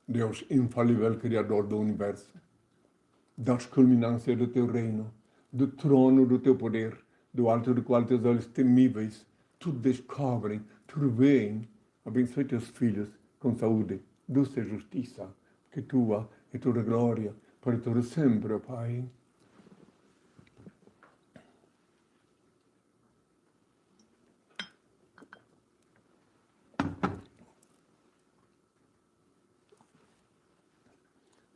Deus infalível, Criador do Universo, das culminâncias do teu reino, do trono do teu poder, do alto do qual teus olhos temíveis tudo descobrem, tudo veem. Abençoe teus filhos com saúde, doce justiça, que tua e toda glória, para todo sempre, Pai.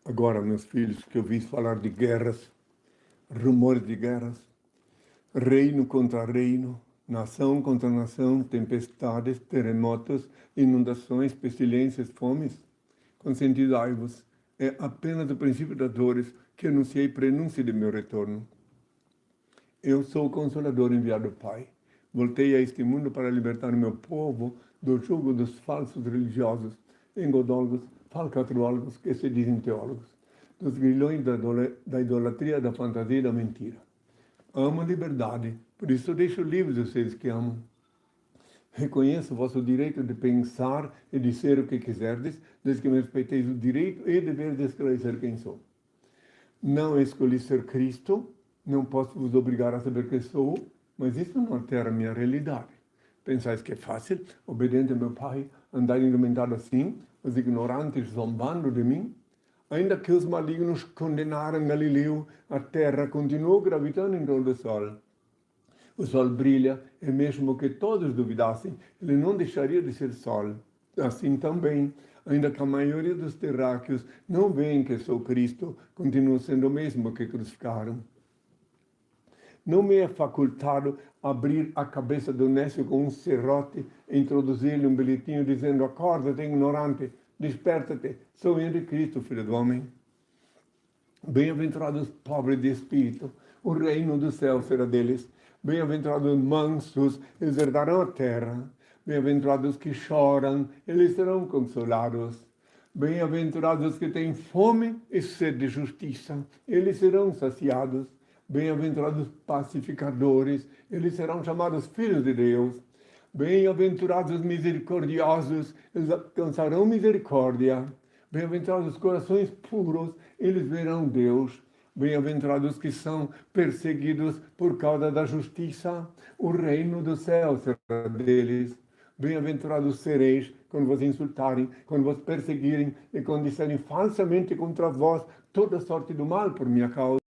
Agora, meus filhos, que ouvis falar de guerras, rumores de guerras, reino contra reino, nação contra nação, tempestades, terremotos, inundações, pestilências, fomes, consentidai-vos. É apenas o princípio das dores que anunciei prenúncio de meu retorno. Eu sou o Consolador enviado do Pai. Voltei a este mundo para libertar o meu povo do jugo dos falsos religiosos, engodólogos, falcatrólogos, que se dizem teólogos, dos grilhões da idolatria, da fantasia e da mentira. Amo a liberdade, por isso deixo livres os seres que amam. Reconheço o vosso direito de pensar e de ser o que quiserdes, desde que me respeiteis o direito e dever de esclarecer quem sou. Não escolhi ser Cristo, não posso vos obrigar a saber quem sou, mas isso não altera a minha realidade. Pensais que é fácil, obediente ao meu Pai, andar indumentado assim, os ignorantes zombando de mim? Ainda que os malignos condenaram Galileu, a terra continuou gravitando em torno do sol. O sol brilha, e mesmo que todos duvidassem, ele não deixaria de ser sol. Assim também, ainda que a maioria dos terráqueos não veem que sou Cristo, continuo sendo o mesmo que crucificaram. Não me é facultado abrir a cabeça do nécio com um serrote e introduzir-lhe um bilhetinho dizendo: acorda-te, ignorante, desperta-te, sou eu de Cristo, filho do homem. Bem-aventurados pobres de espírito, o reino do céu será deles. Bem-aventurados mansos, eles herdarão a terra. Bem-aventurados que choram, eles serão consolados. Bem-aventurados que têm fome e sede de justiça, eles serão saciados. Bem-aventurados pacificadores, eles serão chamados filhos de Deus. Bem-aventurados misericordiosos, eles alcançarão misericórdia. Bem-aventurados os corações puros, eles verão Deus. Bem-aventurados que são perseguidos por causa da justiça, o reino do céu será deles. Bem-aventurados sereis quando vos insultarem, quando vos perseguirem e quando disserem falsamente contra vós toda sorte do mal por minha causa.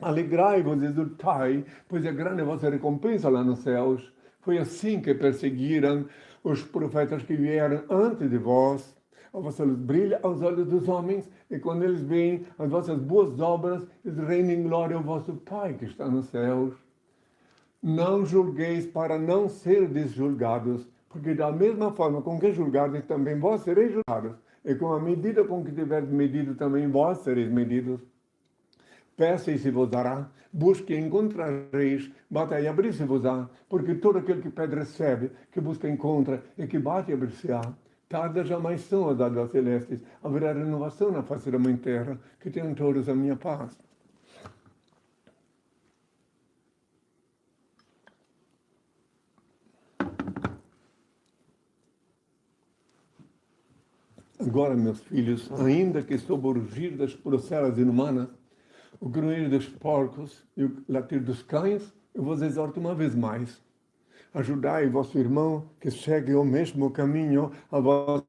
Alegrai-vos e exultai, pois é grande a vossa recompensa lá nos céus. Foi assim que perseguiram os profetas que vieram antes de vós. A vossa luz brilha aos olhos dos homens, e quando eles veem as vossas boas obras, eles reinam em glória ao vosso Pai que está nos céus. Não julgueis para não serdes julgados, porque da mesma forma com que julgardes, também vós sereis julgados. E com a medida com que tiverdes medido, também vós sereis medidos. Peça e se vos dará, busque e encontrareis, bata e abrir-se-vos-á, porque todo aquele que pede recebe, que busca encontra, e que bate e abrir-se-á. Tardas jamais são as dádivas celestes, haverá renovação na face da mãe terra, que tenham todos a minha paz. Agora, meus filhos, ainda que sob o rugir das procelas inumanas, o grunhir dos porcos e o latir dos cães, eu vos exorto uma vez mais. Ajudai vosso irmão que segue o mesmo caminho, a vossa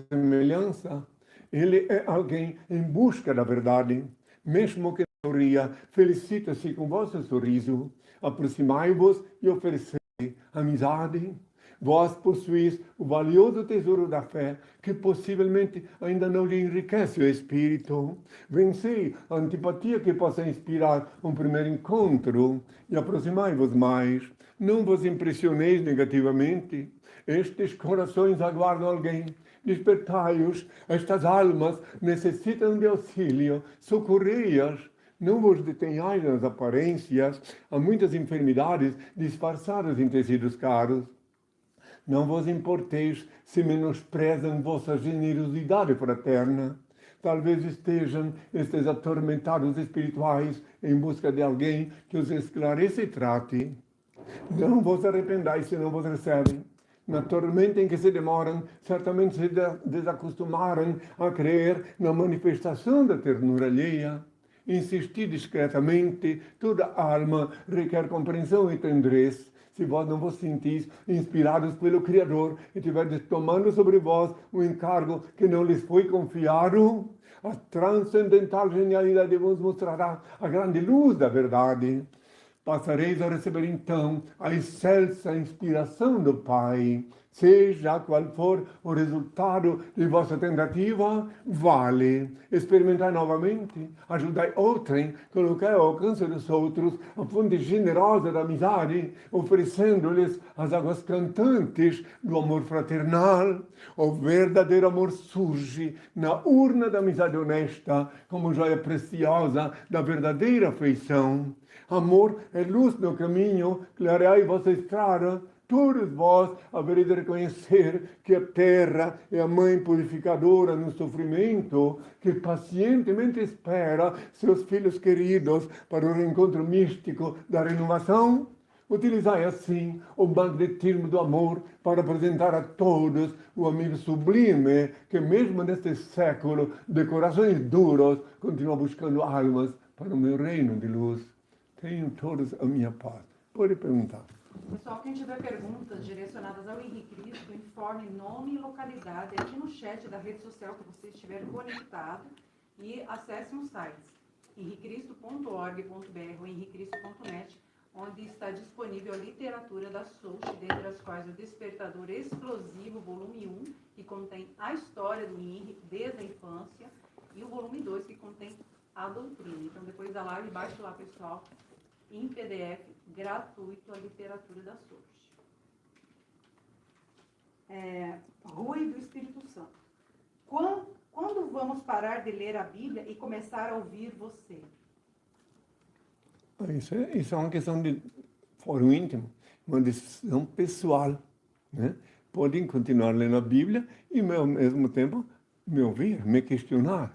semelhança. Ele é alguém em busca da verdade. Mesmo que não ria, felicita-se com vosso sorriso. Aproximai-vos e oferecei amizade. Vós possuís o valioso tesouro da fé, que possivelmente ainda não lhe enriquece o espírito. Vencei a antipatia que possa inspirar um primeiro encontro e aproximai-vos mais. Não vos impressioneis negativamente. Estes corações aguardam alguém. Despertai-os. Estas almas necessitam de auxílio. Socorrei-as. Não vos detenhais nas aparências. Há muitas enfermidades disfarçadas em tecidos caros. Não vos importeis se menosprezam vossa generosidade fraterna. Talvez estejam estes atormentados espirituais em busca de alguém que os esclareça e trate. Não vos arrependais se não vos recebem. naturalmente em que se demoram, certamente se desacostumaram a crer na manifestação da ternura alheia. Insistir discretamente, toda alma requer compreensão e tendrez. Se vós não vos sentis inspirados pelo Criador e tiverdes tomando sobre vós o encargo que não lhes foi confiado, a transcendental genialidade vos mostrará a grande luz da verdade. Passareis a receber então a excelsa inspiração do Pai. Seja qual for o resultado de vossa tentativa, vale. Experimentai novamente, ajudai outrem, colocai ao alcance dos outros a fonte generosa da amizade, oferecendo-lhes as águas cantantes do amor fraternal. O verdadeiro amor surge na urna da amizade honesta, como joia preciosa da verdadeira afeição. Amor é luz no caminho, clareai vossa estrada. Todos vós havereis de reconhecer que a terra é a mãe purificadora no sofrimento, que pacientemente espera seus filhos queridos para o reencontro místico da renovação. Utilizai assim o magnetismo do amor para apresentar a todos o amigo sublime que mesmo neste século de corações duros continua buscando almas para o meu reino de luz. Tenham todos a minha paz. Pode perguntar. Pessoal, quem tiver perguntas direcionadas ao Henrique Cristo, informe nome e localidade aqui no chat da rede social que você estiver conectado e acesse os sites henricristo.org.br ou henricristo.net, onde está disponível a literatura da Souche, dentre as quais o Despertador Explosivo, volume 1, que contém a história do Henrique desde a infância, e o volume 2, que contém a doutrina. Então, depois da live, baixe lá, pessoal, em PDF, gratuito, a literatura da Souche. Rui do Espírito Santo. Quando vamos parar de ler a Bíblia e começar a ouvir você? Isso é uma questão de fórum íntimo, uma decisão pessoal, né? Podem continuar lendo a Bíblia e, ao mesmo tempo, me ouvir, me questionar.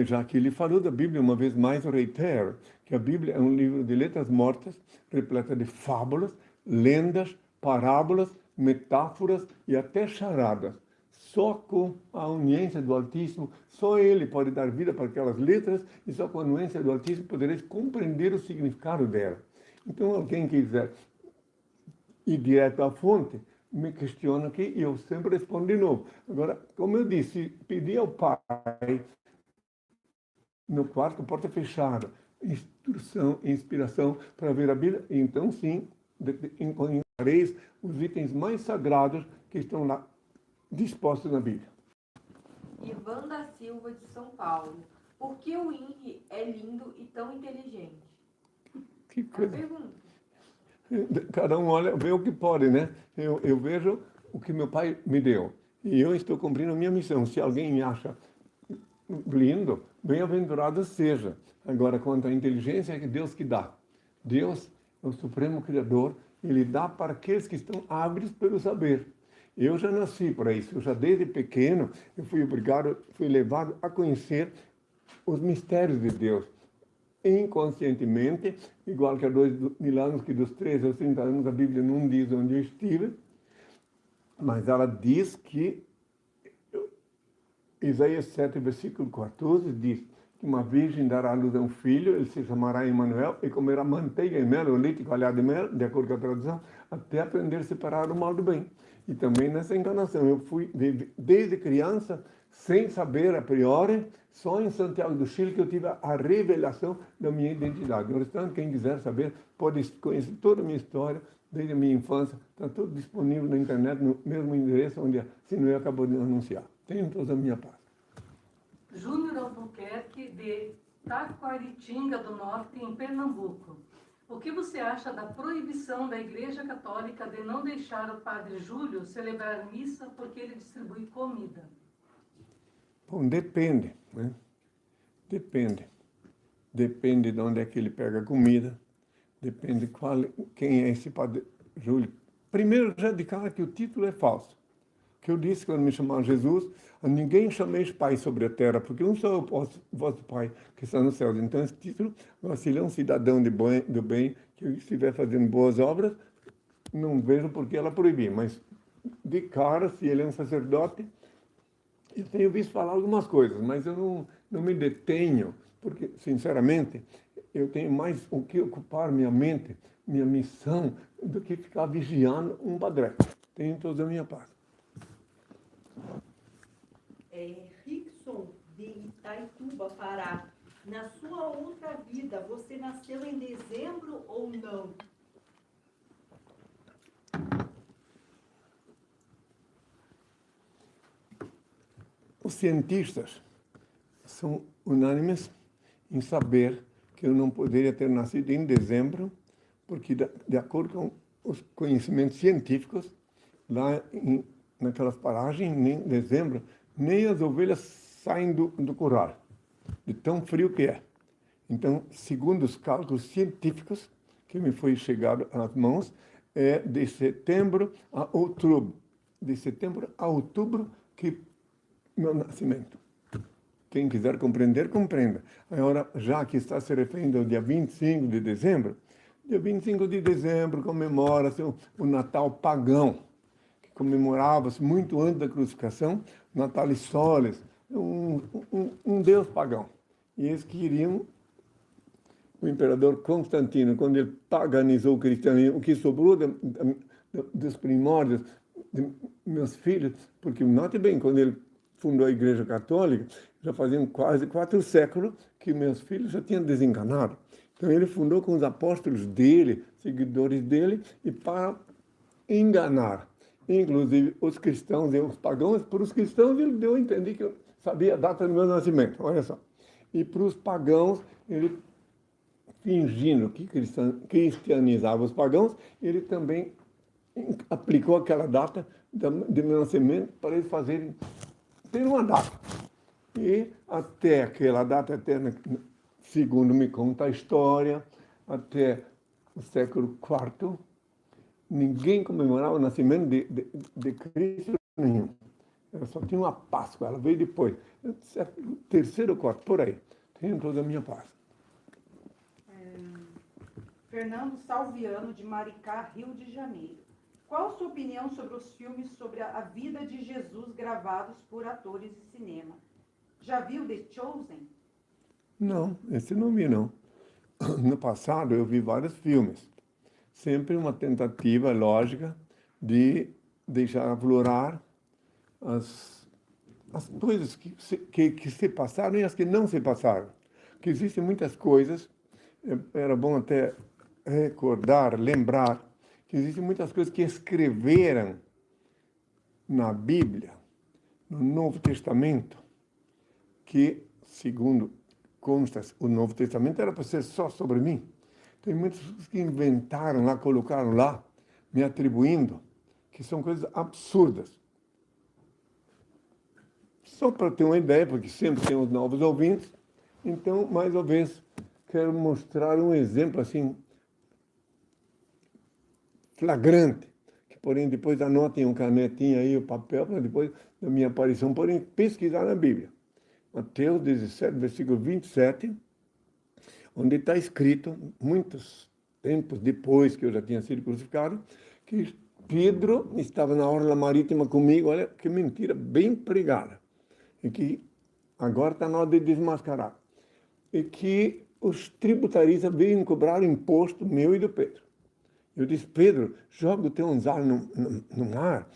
Já que ele falou da Bíblia, uma vez mais eu reitero que a Bíblia é um livro de letras mortas, repleta de fábulas, lendas, parábolas, metáforas e até charadas. Só com a anuência do Altíssimo, só Ele pode dar vida para aquelas letras e só com a anuência do Altíssimo podereis compreender o significado dela. Então, alguém quiser ir direto à fonte, me questiona aqui e eu sempre respondo de novo. Agora, como eu disse, pedir ao Pai no quarto, porta fechada, inspiração para ver a Bíblia, então sim, encontrareis os itens mais sagrados que estão lá dispostos na Bíblia. Ivan da Silva, de São Paulo. Por que o Henri é lindo e tão inteligente? Que coisa. Pergunta. Cada um olha, vê o que pode, né? Eu vejo o que meu pai me deu. E eu estou cumprindo a minha missão. Se alguém me acha lindo, bem-aventurado seja. Agora, quanto à inteligência, é Deus que dá. Deus é o Supremo Criador, Ele dá para aqueles que estão ávidos pelo saber. Eu já nasci para isso, eu já desde pequeno, eu fui levado a conhecer os mistérios de Deus. Inconscientemente, igual que há 2000 anos, que dos 13 aos 30 anos, a Bíblia não diz onde eu estive, mas ela diz que Isaías 7, versículo 14, diz que uma virgem dará à luz a um filho, ele se chamará Emanuel, e comerá manteiga e mel, ou leite coalhado de mel, de acordo com a tradução, até aprender a separar o mal do bem. E também nessa encarnação, eu fui, desde criança, sem saber a priori, só em Santiago do Chile que eu tive a revelação da minha identidade. No restante, quem quiser saber, pode conhecer toda a minha história, desde a minha infância, está tudo disponível na internet, no mesmo endereço onde a Sinuê acabou de anunciar. Tenham todos a minha paz. Júnior Albuquerque, de Taquaritinga do Norte, em Pernambuco. O que você acha da proibição da Igreja Católica de não deixar o Padre Júlio celebrar missa porque ele distribui comida? Bom, depende, né? Depende. Depende de onde é que ele pega a comida, depende quem é esse Padre Júlio. Primeiro, já de cara que o título é falso. Que eu disse quando me chamaram Jesus, a ninguém chameis Pai sobre a terra, porque um só é o vosso Pai que está nos céus. Então esse título, se ele é um cidadão do bem, que estiver fazendo boas obras, não vejo por que ela proibir, mas de cara se ele é um sacerdote. Eu tenho visto falar algumas coisas, mas eu não me detenho, porque, sinceramente, eu tenho mais o que ocupar minha mente, minha missão, do que ficar vigiando um padre. Tenho toda a minha paz. Rickson, de Itaituba, Pará. Na sua outra vida, você nasceu em dezembro ou não? Os cientistas são unânimes em saber que eu não poderia ter nascido em dezembro, porque, de acordo com os conhecimentos científicos, lá naquelas paragens, em dezembro, nem as ovelhas saem do curral, de tão frio que é. Então, segundo os cálculos científicos que me foi chegado às mãos, é de setembro a outubro. De setembro a outubro que meu nascimento. Quem quiser compreender, compreenda. Agora, já que está se referindo ao dia 25 de dezembro, dia 25 de dezembro comemora-se o Natal pagão, que comemorava-se muito antes da crucificação, Natalis Solis, um deus pagão. E eles queriam, o imperador Constantino, quando ele paganizou o cristianismo, o que sobrou dos primórdios de meus filhos, porque note bem, quando ele fundou a Igreja Católica, já faziam quase 4 séculos que meus filhos já tinham desenganado. Então ele fundou com os apóstolos dele, seguidores dele, e para enganar, inclusive os cristãos e os pagãos, para os cristãos ele deu a entender que eu sabia a data do meu nascimento, olha só. E para os pagãos, ele, fingindo que cristianizava os pagãos, ele também aplicou aquela data de meu nascimento para eles fazerem, ter uma data. E até aquela data, segundo me conta a história, até o século IV, ninguém comemorava o nascimento de Cristo nenhum. Ela só tinha uma Páscoa, ela veio depois. Século III ou IV, por aí. Tenho toda a minha paz. Fernando Salviano, de Maricá, Rio de Janeiro. Qual a sua opinião sobre os filmes sobre a vida de Jesus gravados por atores de cinema? Já viu The Chosen? Não, esse não vi, não. No passado, eu vi vários filmes. Sempre uma tentativa lógica de deixar aflorar as coisas que se passaram e as que não se passaram. Que existem muitas coisas, era bom até recordar, lembrar, que existem muitas coisas que escreveram na Bíblia, no Novo Testamento, que, segundo consta, o Novo Testamento era para ser só sobre mim. Tem muitos que inventaram lá, colocaram lá, me atribuindo, que são coisas absurdas. Só para ter uma ideia, porque sempre tem os novos ouvintes, então, mais uma vez, quero mostrar um exemplo assim, flagrante, que, porém, depois anotem um canetinho aí, o papel, para depois da minha aparição, porém, pesquisar na Bíblia. Mateus 17, versículo 27, onde está escrito, muitos tempos depois que eu já tinha sido crucificado, que Pedro estava na orla marítima comigo, olha que mentira bem pregada, e que agora está na hora de desmascarar, e que os tributaristas veio cobrar imposto meu e do Pedro. Eu disse, Pedro, joga o teu anzol no mar,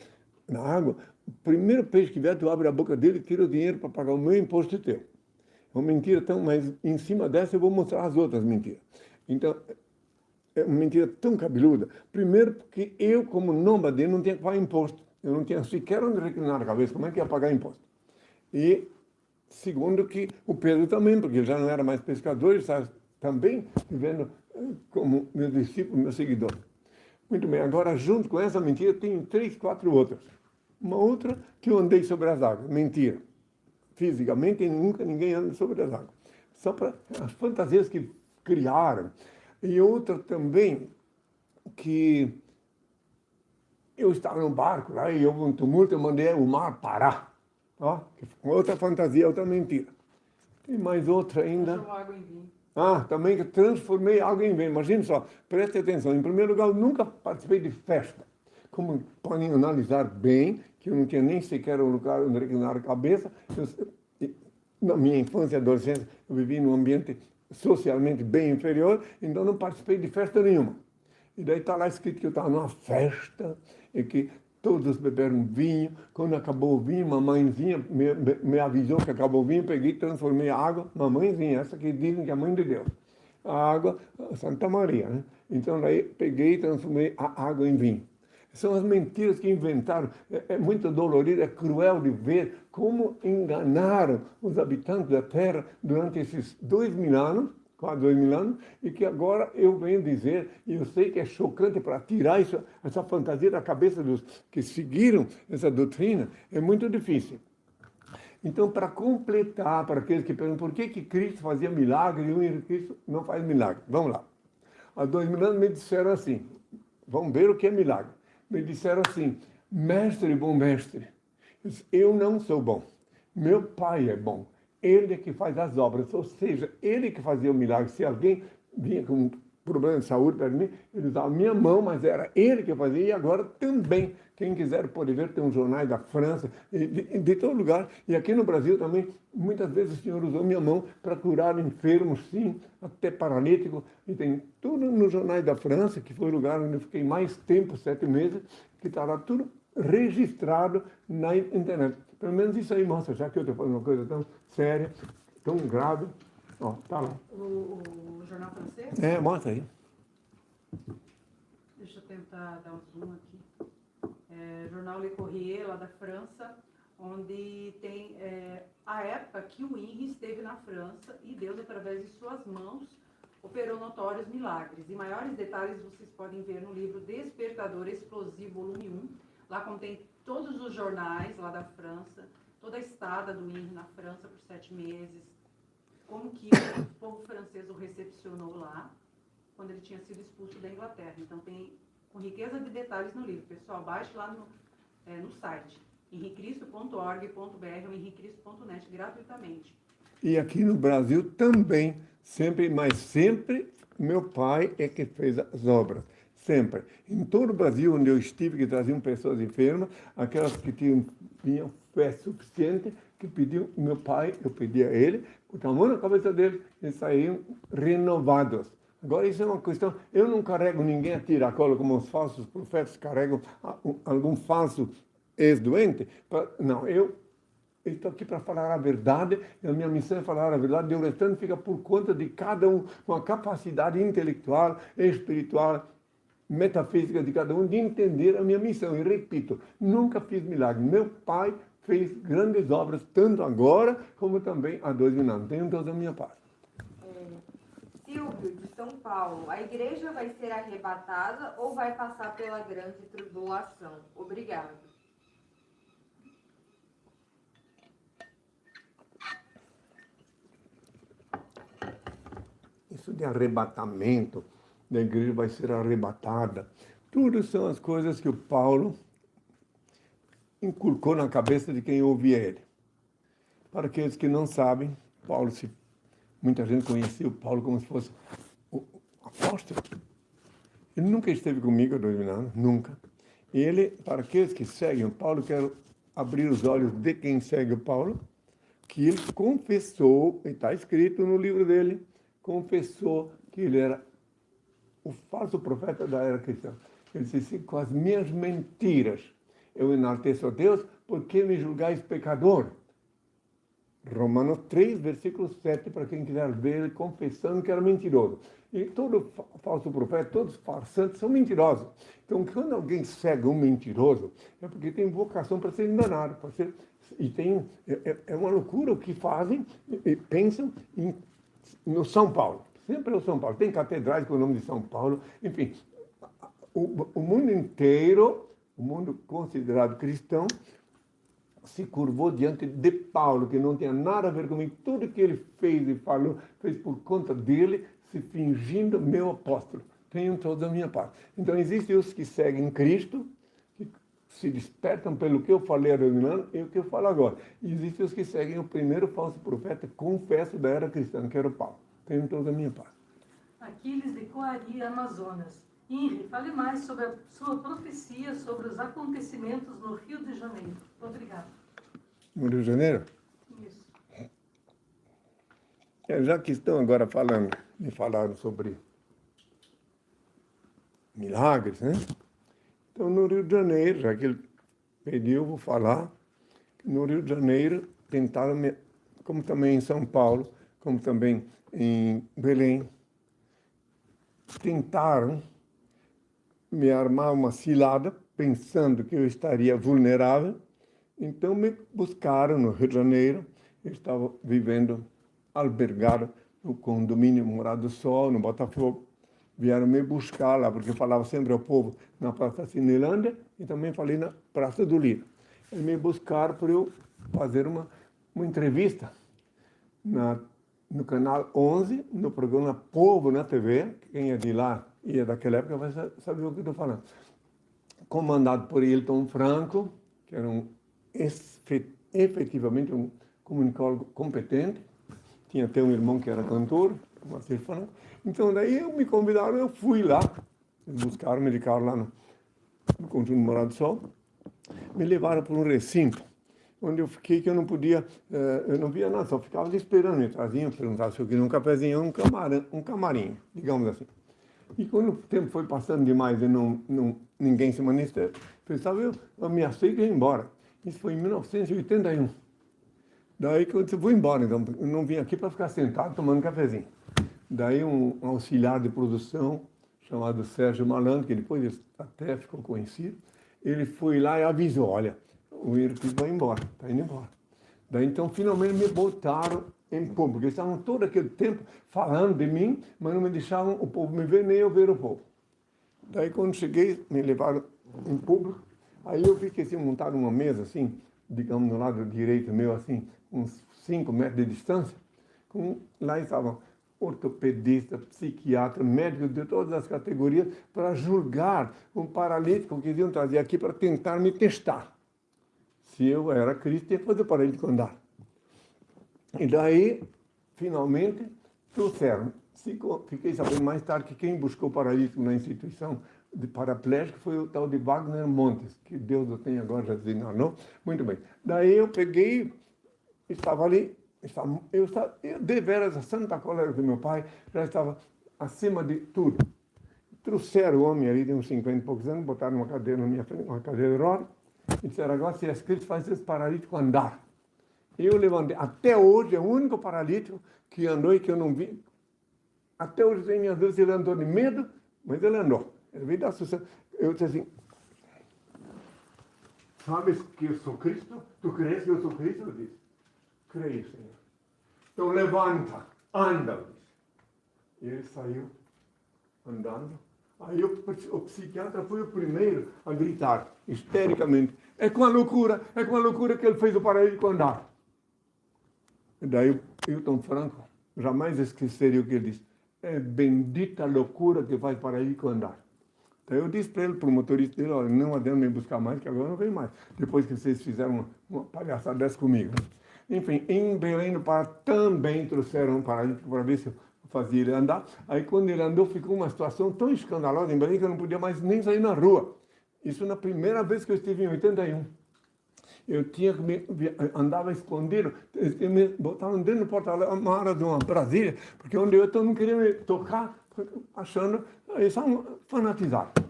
na água, o primeiro peixe que vier, tu abre a boca dele e tira o dinheiro para pagar o meu imposto teu. É uma mentira tão, mas em cima dessa eu vou mostrar as outras mentiras. Então, é uma mentira tão cabeluda. Primeiro, porque eu, como nômade, não tinha que pagar imposto. Eu não tinha sequer onde reclinar a cabeça. Como é que ia pagar imposto? E, segundo, que o Pedro também, porque ele já não era mais pescador, ele estava também vivendo como meu discípulo, meu seguidor. Muito bem, agora, junto com essa mentira, tem 3, 4 outras. Uma outra que eu andei sobre as águas. Mentira. Fisicamente, nunca ninguém anda sobre as águas. Só para as fantasias que criaram. E outra também, que eu estava no barco lá e houve um tumulto, eu mandei o mar parar. Ó, outra fantasia, outra mentira. Tem mais outra ainda. Transformou água em vinho. Também que transformei água em vinho. Imagina só, preste atenção. Em primeiro lugar, eu nunca participei de festa. como podem analisar bem, que eu não tinha nem sequer um lugar onde reclinar a cabeça. Na minha infância e adolescência, eu vivi num ambiente socialmente bem inferior, então não participei de festa nenhuma. E daí está lá escrito que eu estava numa festa e que todos beberam vinho. Quando acabou o vinho, mamãezinha me avisou que acabou o vinho, peguei e transformei a água, mamãezinha, essa que dizem que é a mãe de Deus. A água, Santa Maria, né? Então daí peguei e transformei a água em vinho. São as mentiras que inventaram. É muito dolorido, é cruel de ver como enganaram os habitantes da Terra durante esses 2000 anos, quase 2000 anos, e que agora eu venho dizer, e eu sei que é chocante para tirar essa fantasia da cabeça dos que seguiram essa doutrina, é muito difícil. Então, para completar, para aqueles que perguntam por que Cristo fazia milagre e o Henrique Cristo não faz milagre. Vamos lá. Há 2000 anos me disseram assim, vamos ver o que é milagre. Me disseram assim, mestre, bom mestre, eu não sou bom, meu pai é bom, ele é que faz as obras, ou seja, ele que fazia o milagre. Se alguém vinha com um problema de saúde para mim, ele usava a minha mão, mas era ele que fazia, e agora também. Quem quiser pode ver, tem um jornal da França, de todo lugar, e aqui no Brasil também, muitas vezes o Senhor usou minha mão para curar enfermos, sim, até paralítico, e tem tudo no jornal da França, que foi o lugar onde eu fiquei mais tempo, 7 meses, que está lá tudo registrado na internet. Pelo menos isso aí mostra, já que eu estou falando uma coisa tão séria, tão grave, ó, tá lá. O jornal francês? É, mostra aí. Deixa eu tentar dar um zoom aqui. Jornal Le Corrier, lá da França, onde tem a época que o Henri esteve na França e Deus, através de suas mãos, operou notórios milagres. E maiores detalhes vocês podem ver no livro Despertador Explosivo, volume 1. Lá contém todos os jornais lá da França, toda a estada do Henri na França por 7 meses, como que o povo francês o recepcionou lá, quando ele tinha sido expulso da Inglaterra. Então tem com riqueza de detalhes no livro. Pessoal, baixe lá no site henricristo.org.br ou henricristo.net gratuitamente. E aqui no Brasil também, sempre, mas sempre, meu pai é que fez as obras. Sempre. Em todo o Brasil, onde eu estive, que traziam pessoas enfermas, aquelas que tinham fé suficiente, que pediam, meu pai, eu pedi a ele, botar a mão na cabeça dele, e saíam renovados. Agora, isso é uma questão, eu não carrego ninguém a tiracolo, como os falsos profetas carregam algum falso ex-doente. Não, eu estou aqui para falar a verdade, e a minha missão é falar a verdade, e o restante fica por conta de cada um, com a capacidade intelectual, espiritual, metafísica de cada um, de entender a minha missão. E repito, nunca fiz milagre. Meu pai fez grandes obras, tanto agora, como também há 2000 anos. Tenham todos a minha paz. Silvio, de São Paulo, a igreja vai ser arrebatada ou vai passar pela grande tribulação? Obrigado. Isso de arrebatamento, da igreja vai ser arrebatada, tudo são as coisas que o Paulo inculcou na cabeça de quem ouvia ele. Para aqueles que não sabem, muita gente conhecia o Paulo como se fosse o apóstolo. Ele nunca esteve comigo há 2000 anos, nunca. E ele, para aqueles que seguem o Paulo, quero abrir os olhos de quem segue o Paulo, que ele confessou, e está escrito no livro dele, confessou que ele era o falso profeta da era cristã. Ele disse assim, com as minhas mentiras, eu enalteço a Deus, porque me julgais pecador. Romanos 3, versículo 7, para quem quiser ver, ele confessando que era mentiroso. E todo falso profeta, todos farsantes são mentirosos. Então, quando alguém segue um mentiroso, é porque tem vocação para ser enganado. É uma loucura o que fazem e pensam no São Paulo. Sempre é o São Paulo. Tem catedrais com o nome de São Paulo. Enfim, o mundo inteiro, o mundo considerado cristão, se curvou diante de Paulo, que não tinha nada a ver comigo. Tudo que ele fez e falou, fez por conta dele, se fingindo meu apóstolo. Tenham todos a minha parte. Então, existem os que seguem Cristo, que se despertam pelo que eu falei há 2000 anos e o que eu falo agora. E existem os que seguem o primeiro falso profeta, confesso, da era cristã, que era o Paulo. Tenham todos a minha parte. Aquiles de Coari, Amazonas. Henri, fale mais sobre a sua profecia sobre os acontecimentos no Rio de Janeiro. Obrigada. No Rio de Janeiro? Isso. Já que estão agora me falaram sobre milagres, né? Então, no Rio de Janeiro, já que ele pediu, vou falar, que no Rio de Janeiro tentaram, como também em São Paulo, como também em Belém, tentaram me armar uma cilada, pensando que eu estaria vulnerável. Então, me buscaram no Rio de Janeiro. Eu estava vivendo albergado no condomínio Morada do Sol, no Botafogo. Vieram me buscar lá, porque eu falava sempre ao povo na Praça Cinelândia e também falei na Praça do Lírio. Eles me buscaram para eu fazer uma entrevista no Canal 11, no programa Povo na TV. Quem é de lá e é daquela época vai saber o que eu estou falando. Comandado por Hilton Franco, que era efetivamente um comunicólogo competente. Tinha até um irmão que era cantor, Marcelo Franco. Então, daí me convidaram, eu fui lá. Eles buscaram, me ligaram lá no Conjunto Morada do Sol. Me levaram para um recinto, onde eu fiquei que eu não podia, eu não via nada, só ficava ali esperando. Me traziam, perguntavam se eu queria um cafezinho, um camarim, digamos assim. E quando o tempo foi passando demais e ninguém se manifestou, pensava, eu ameacei que ia embora. Isso foi em 1981. Daí que eu disse, vou embora, então, eu não vim aqui para ficar sentado tomando cafezinho. Daí um auxiliar de produção, chamado Sérgio Malandro, que depois até ficou conhecido, ele foi lá e avisou, olha, o Henrique vai embora, está indo embora. Daí então, finalmente, me botaram em público. Eles estavam todo aquele tempo falando de mim, mas não me deixavam o povo me ver, nem eu ver o povo. Daí, quando cheguei, me levaram em público, aí eu vi que assim, montaram uma mesa, assim, digamos, do lado direito meu, assim, uns 5 metros de distância, lá estavam ortopedista, psiquiatra, médicos de todas as categorias, para julgar um paralítico que iam trazer aqui para tentar me testar. Se eu era Cristo, tinha que fazer o paralítico andar. E daí, finalmente, trouxeram. Fiquei sabendo mais tarde que quem buscou paralítico na instituição de paraplégico foi o tal de Wagner Montes, que Deus o tenha agora, já desenganou. Muito bem. Daí eu peguei, estava ali, eu deveras, a santa cólera do meu pai já estava acima de tudo. Trouxeram o homem ali de uns 50 e poucos anos, botaram uma cadeira na minha frente, uma cadeira de roda, e disseram, agora se é escrito, faz esse paralítico andar. Eu levantei, até hoje é o único paralítico que andou e que eu não vi. Até hoje tem minhas dúvidas se ele andou de medo, mas ele andou. Ele veio dar sucesso. Eu disse assim, sabes que eu sou Cristo? Tu crees que eu sou Cristo? Eu disse, creio, Senhor. Então levanta, anda. E ele saiu andando. Aí o psiquiatra foi o primeiro a gritar, histericamente, é com a loucura que ele fez o paralítico andar. E daí o Hilton Franco jamais esqueceria o que ele disse, é bendita loucura que faz paralítico andar. Então eu disse para ele, para o motorista dele, olha, não adianta me buscar mais, que agora não vem mais, depois que vocês fizeram uma palhaçada dessa comigo. Enfim, em Belém do Pará também trouxeram um paralítico para ver se eu fazia ele andar. Aí quando ele andou, ficou uma situação tão escandalosa em Belém que eu não podia mais nem sair na rua. Isso na primeira vez que eu estive em 81. Eu tinha que andava escondido, eles me botavam dentro do porta-malas de uma Brasília, porque onde eu não queria me tocar, achando, eles estavam fanatizados.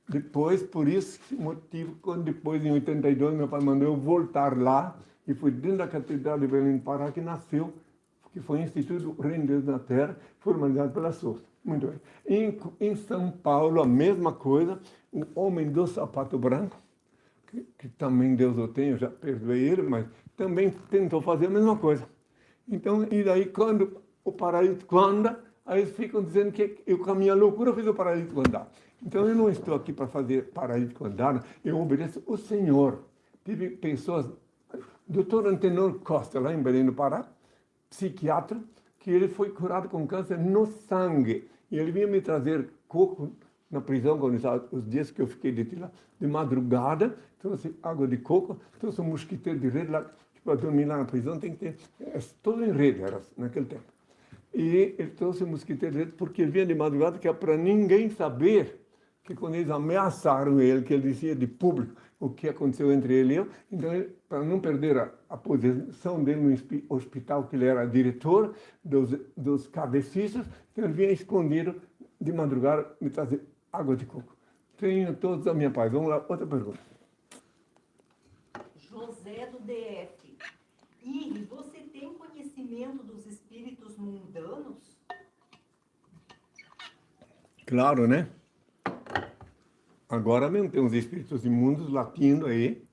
Depois, por esse motivo, quando depois, em 82, meu pai mandou eu voltar lá, e foi dentro da Catedral de Belém do Pará que nasceu, que foi o Instituto Reino de Deus na Terra, formalizado pela SOS. Muito bem. Em São Paulo, a mesma coisa, o homem do sapato branco, que também Deus o tem, eu já perdoei ele, mas também tentou fazer a mesma coisa. Então, e daí quando o paralítico anda, aí eles ficam dizendo que eu, com a minha loucura, fiz o paralítico andar. Então, eu não estou aqui para fazer paralítico andar, eu obedeço o Senhor. Tive pessoas, doutor Antenor Costa, lá em Belém do Pará, psiquiatra, que ele foi curado com câncer no sangue. E ele vinha me trazer coco na prisão, quando estava, os dias que eu fiquei detido lá, de madrugada, trouxe água de coco, trouxe um mosquiteiro de rede lá, para dormir lá na prisão tem que ter, tudo em rede, era naquele tempo. E ele trouxe o mosquiteiro dele porque ele vinha de madrugada, que é para ninguém saber que quando eles ameaçaram ele, que ele dizia de público o que aconteceu entre ele e eu, então, para não perder a posição dele no hospital, que ele era diretor dos cabecistas, então ele vinha escondido de madrugada me trazer água de coco. Tenho todos a minha paz. Vamos lá, outra pergunta. José do DF. Henri, você tem conhecimento dos espíritos mundanos? Claro, né? Agora mesmo tem uns espíritos imundos latindo aí,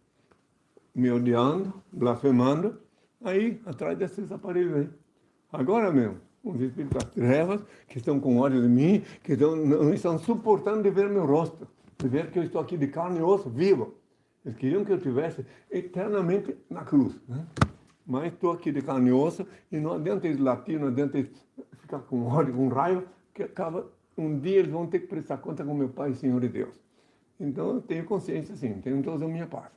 me odiando, blasfemando, aí, atrás desses aparelhos aí. Agora mesmo, uns espíritos das trevas, que estão com ódio de mim, que não estão suportando de ver meu rosto, de ver que eu estou aqui de carne e osso, vivo. Eles queriam que eu estivesse eternamente na cruz, né? Mas estou aqui de carne e osso, e não adianta eles latir, não adianta eles ficar com ódio, com raiva, que acaba, um dia eles vão ter que prestar conta com meu Pai, Senhor e Deus. Então eu tenho consciência, sim, tenho toda a minha paz.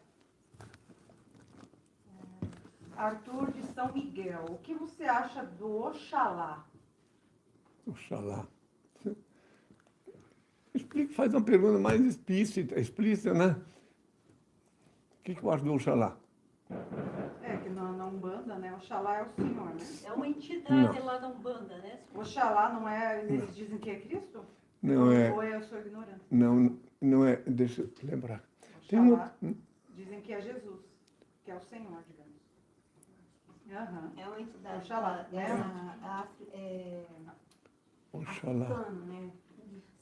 Arthur de São Miguel, o que você acha do Oxalá? Oxalá. Explica, faz uma pergunta mais explícita, né? O que eu acho do Oxalá? É, que na Umbanda, né? Oxalá é o Senhor, né? É uma entidade lá da Umbanda, né? Oxalá não é, eles dizem que é Cristo? Não é. Ou eu sou ignorante? Não é, deixa eu lembrar. Oxalá dizem que é Jesus, que é o Senhor, digamos. Aham. É uma entidade Oxalá, né? Oxalá. africana, né?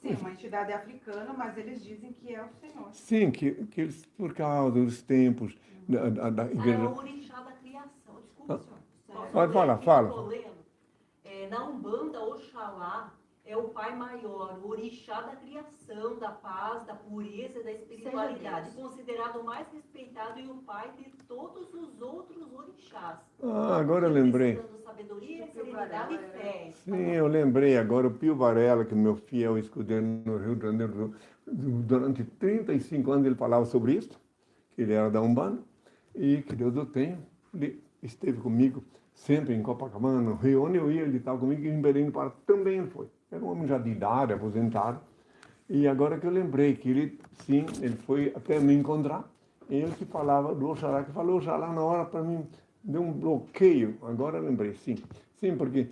Sim, uma entidade africana, mas eles dizem que é o Senhor. Sim, que eles, por causa dos tempos da É igreja. o orixá da criação. Desculpa, senhor. Pode falar, fala. Na Umbanda, Oxalá é o Pai Maior, o orixá da criação, da paz, da pureza e da espiritualidade, considerado o mais respeitado e o pai de todos os outros orixás. Ah, agora eu lembrei. Precisando sabedoria, serenidade e fé. Sim, eu lembrei agora, o Pio Varela, que é meu fiel escudeiro no Rio de Janeiro, durante 35 anos ele falava sobre isso, que ele era da Umbanda, e que Deus o tenha. Ele esteve comigo sempre em Copacabana, no Rio, onde eu ia, ele estava comigo, e em Belém do Pará também ele foi. Era um homem já de idade, aposentado. E agora que eu lembrei que ele, sim, ele foi até me encontrar, ele que falava do Oxalá, que falou Oxalá na hora para mim, deu um bloqueio. Agora eu lembrei, sim. Sim, porque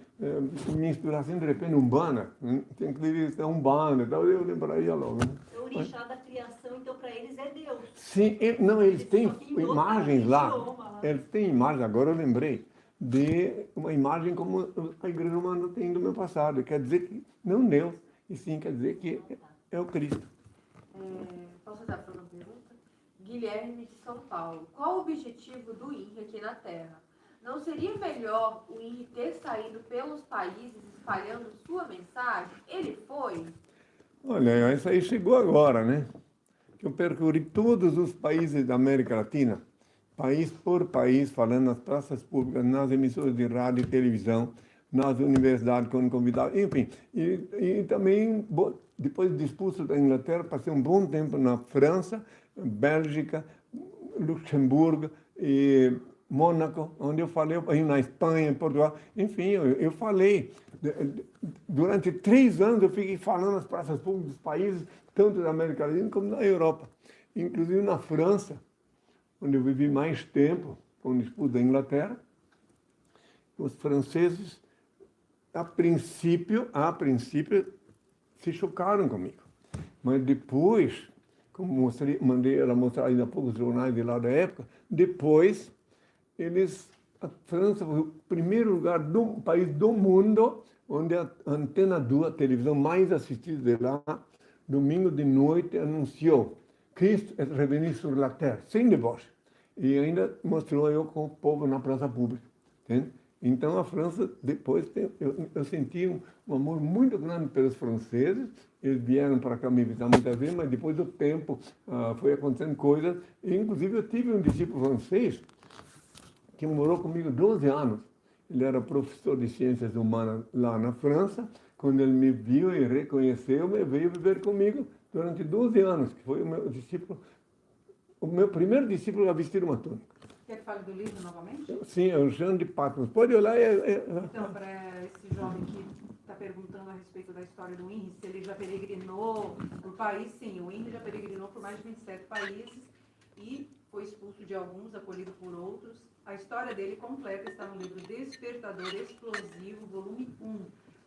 minha inspiração de repente Umbanda, tem que dizer Umbanda, então eu lembraria logo. Né? É o orixá da criação, então para eles é Deus. Sim, eles têm Só que em imagens outro lá. idioma lá. Eles têm imagens, agora eu lembrei, de uma imagem como a igreja humana tem do meu passado. Quer dizer que não Deus, e sim quer dizer que é o Cristo. Posso fazer a próxima pergunta? Guilherme de São Paulo. Qual o objetivo do INRI aqui na Terra? Não seria melhor o INRI ter saído pelos países espalhando sua mensagem? Ele foi? Olha, isso aí chegou agora, né? Que eu percorri todos os países da América Latina, país por país, falando nas praças públicas, nas emissoras de rádio e televisão, nas universidades, quando convidado, enfim. E também, depois de expulso da Inglaterra, passei um bom tempo na França, Bélgica, Luxemburgo e Mônaco, onde eu falei, na Espanha, em Portugal, enfim, eu falei. Durante 3 anos eu fiquei falando nas praças públicas dos países, tanto da América Latina como da Europa. Inclusive na França, onde eu vivi mais tempo, quando expulso da Inglaterra. Os franceses, a princípio, se chocaram comigo. Mas depois, como mandei ela mostrar ainda há pouco os jornais de lá da época, depois a França foi o primeiro lugar do país do mundo onde a Antena 2, a televisão mais assistida de lá, domingo de noite, anunciou Cristo é revenir sobre a terra, sem deboche. E ainda mostrou eu com o povo na praça pública. Entende? Então a França, depois, eu senti um amor muito grande pelos franceses. Eles vieram para cá me visitar muitas vezes, mas depois do tempo foi acontecendo coisas. E, inclusive, eu tive um discípulo francês que morou comigo 12 anos. Ele era professor de ciências humanas lá na França. Quando ele me viu e reconheceu, ele veio viver comigo durante 12 anos, que foi o meu primeiro discípulo a vestir uma túnica. Quer que fale do livro novamente? Sim, é o Jean de Patmos. Pode olhar. Então, para esse jovem que está perguntando a respeito da história do INRI, se ele já peregrinou por país. Sim, o INRI já peregrinou por mais de 27 países e foi expulso de alguns, acolhido por outros. A história dele completa está no livro Despertador Explosivo, volume 1.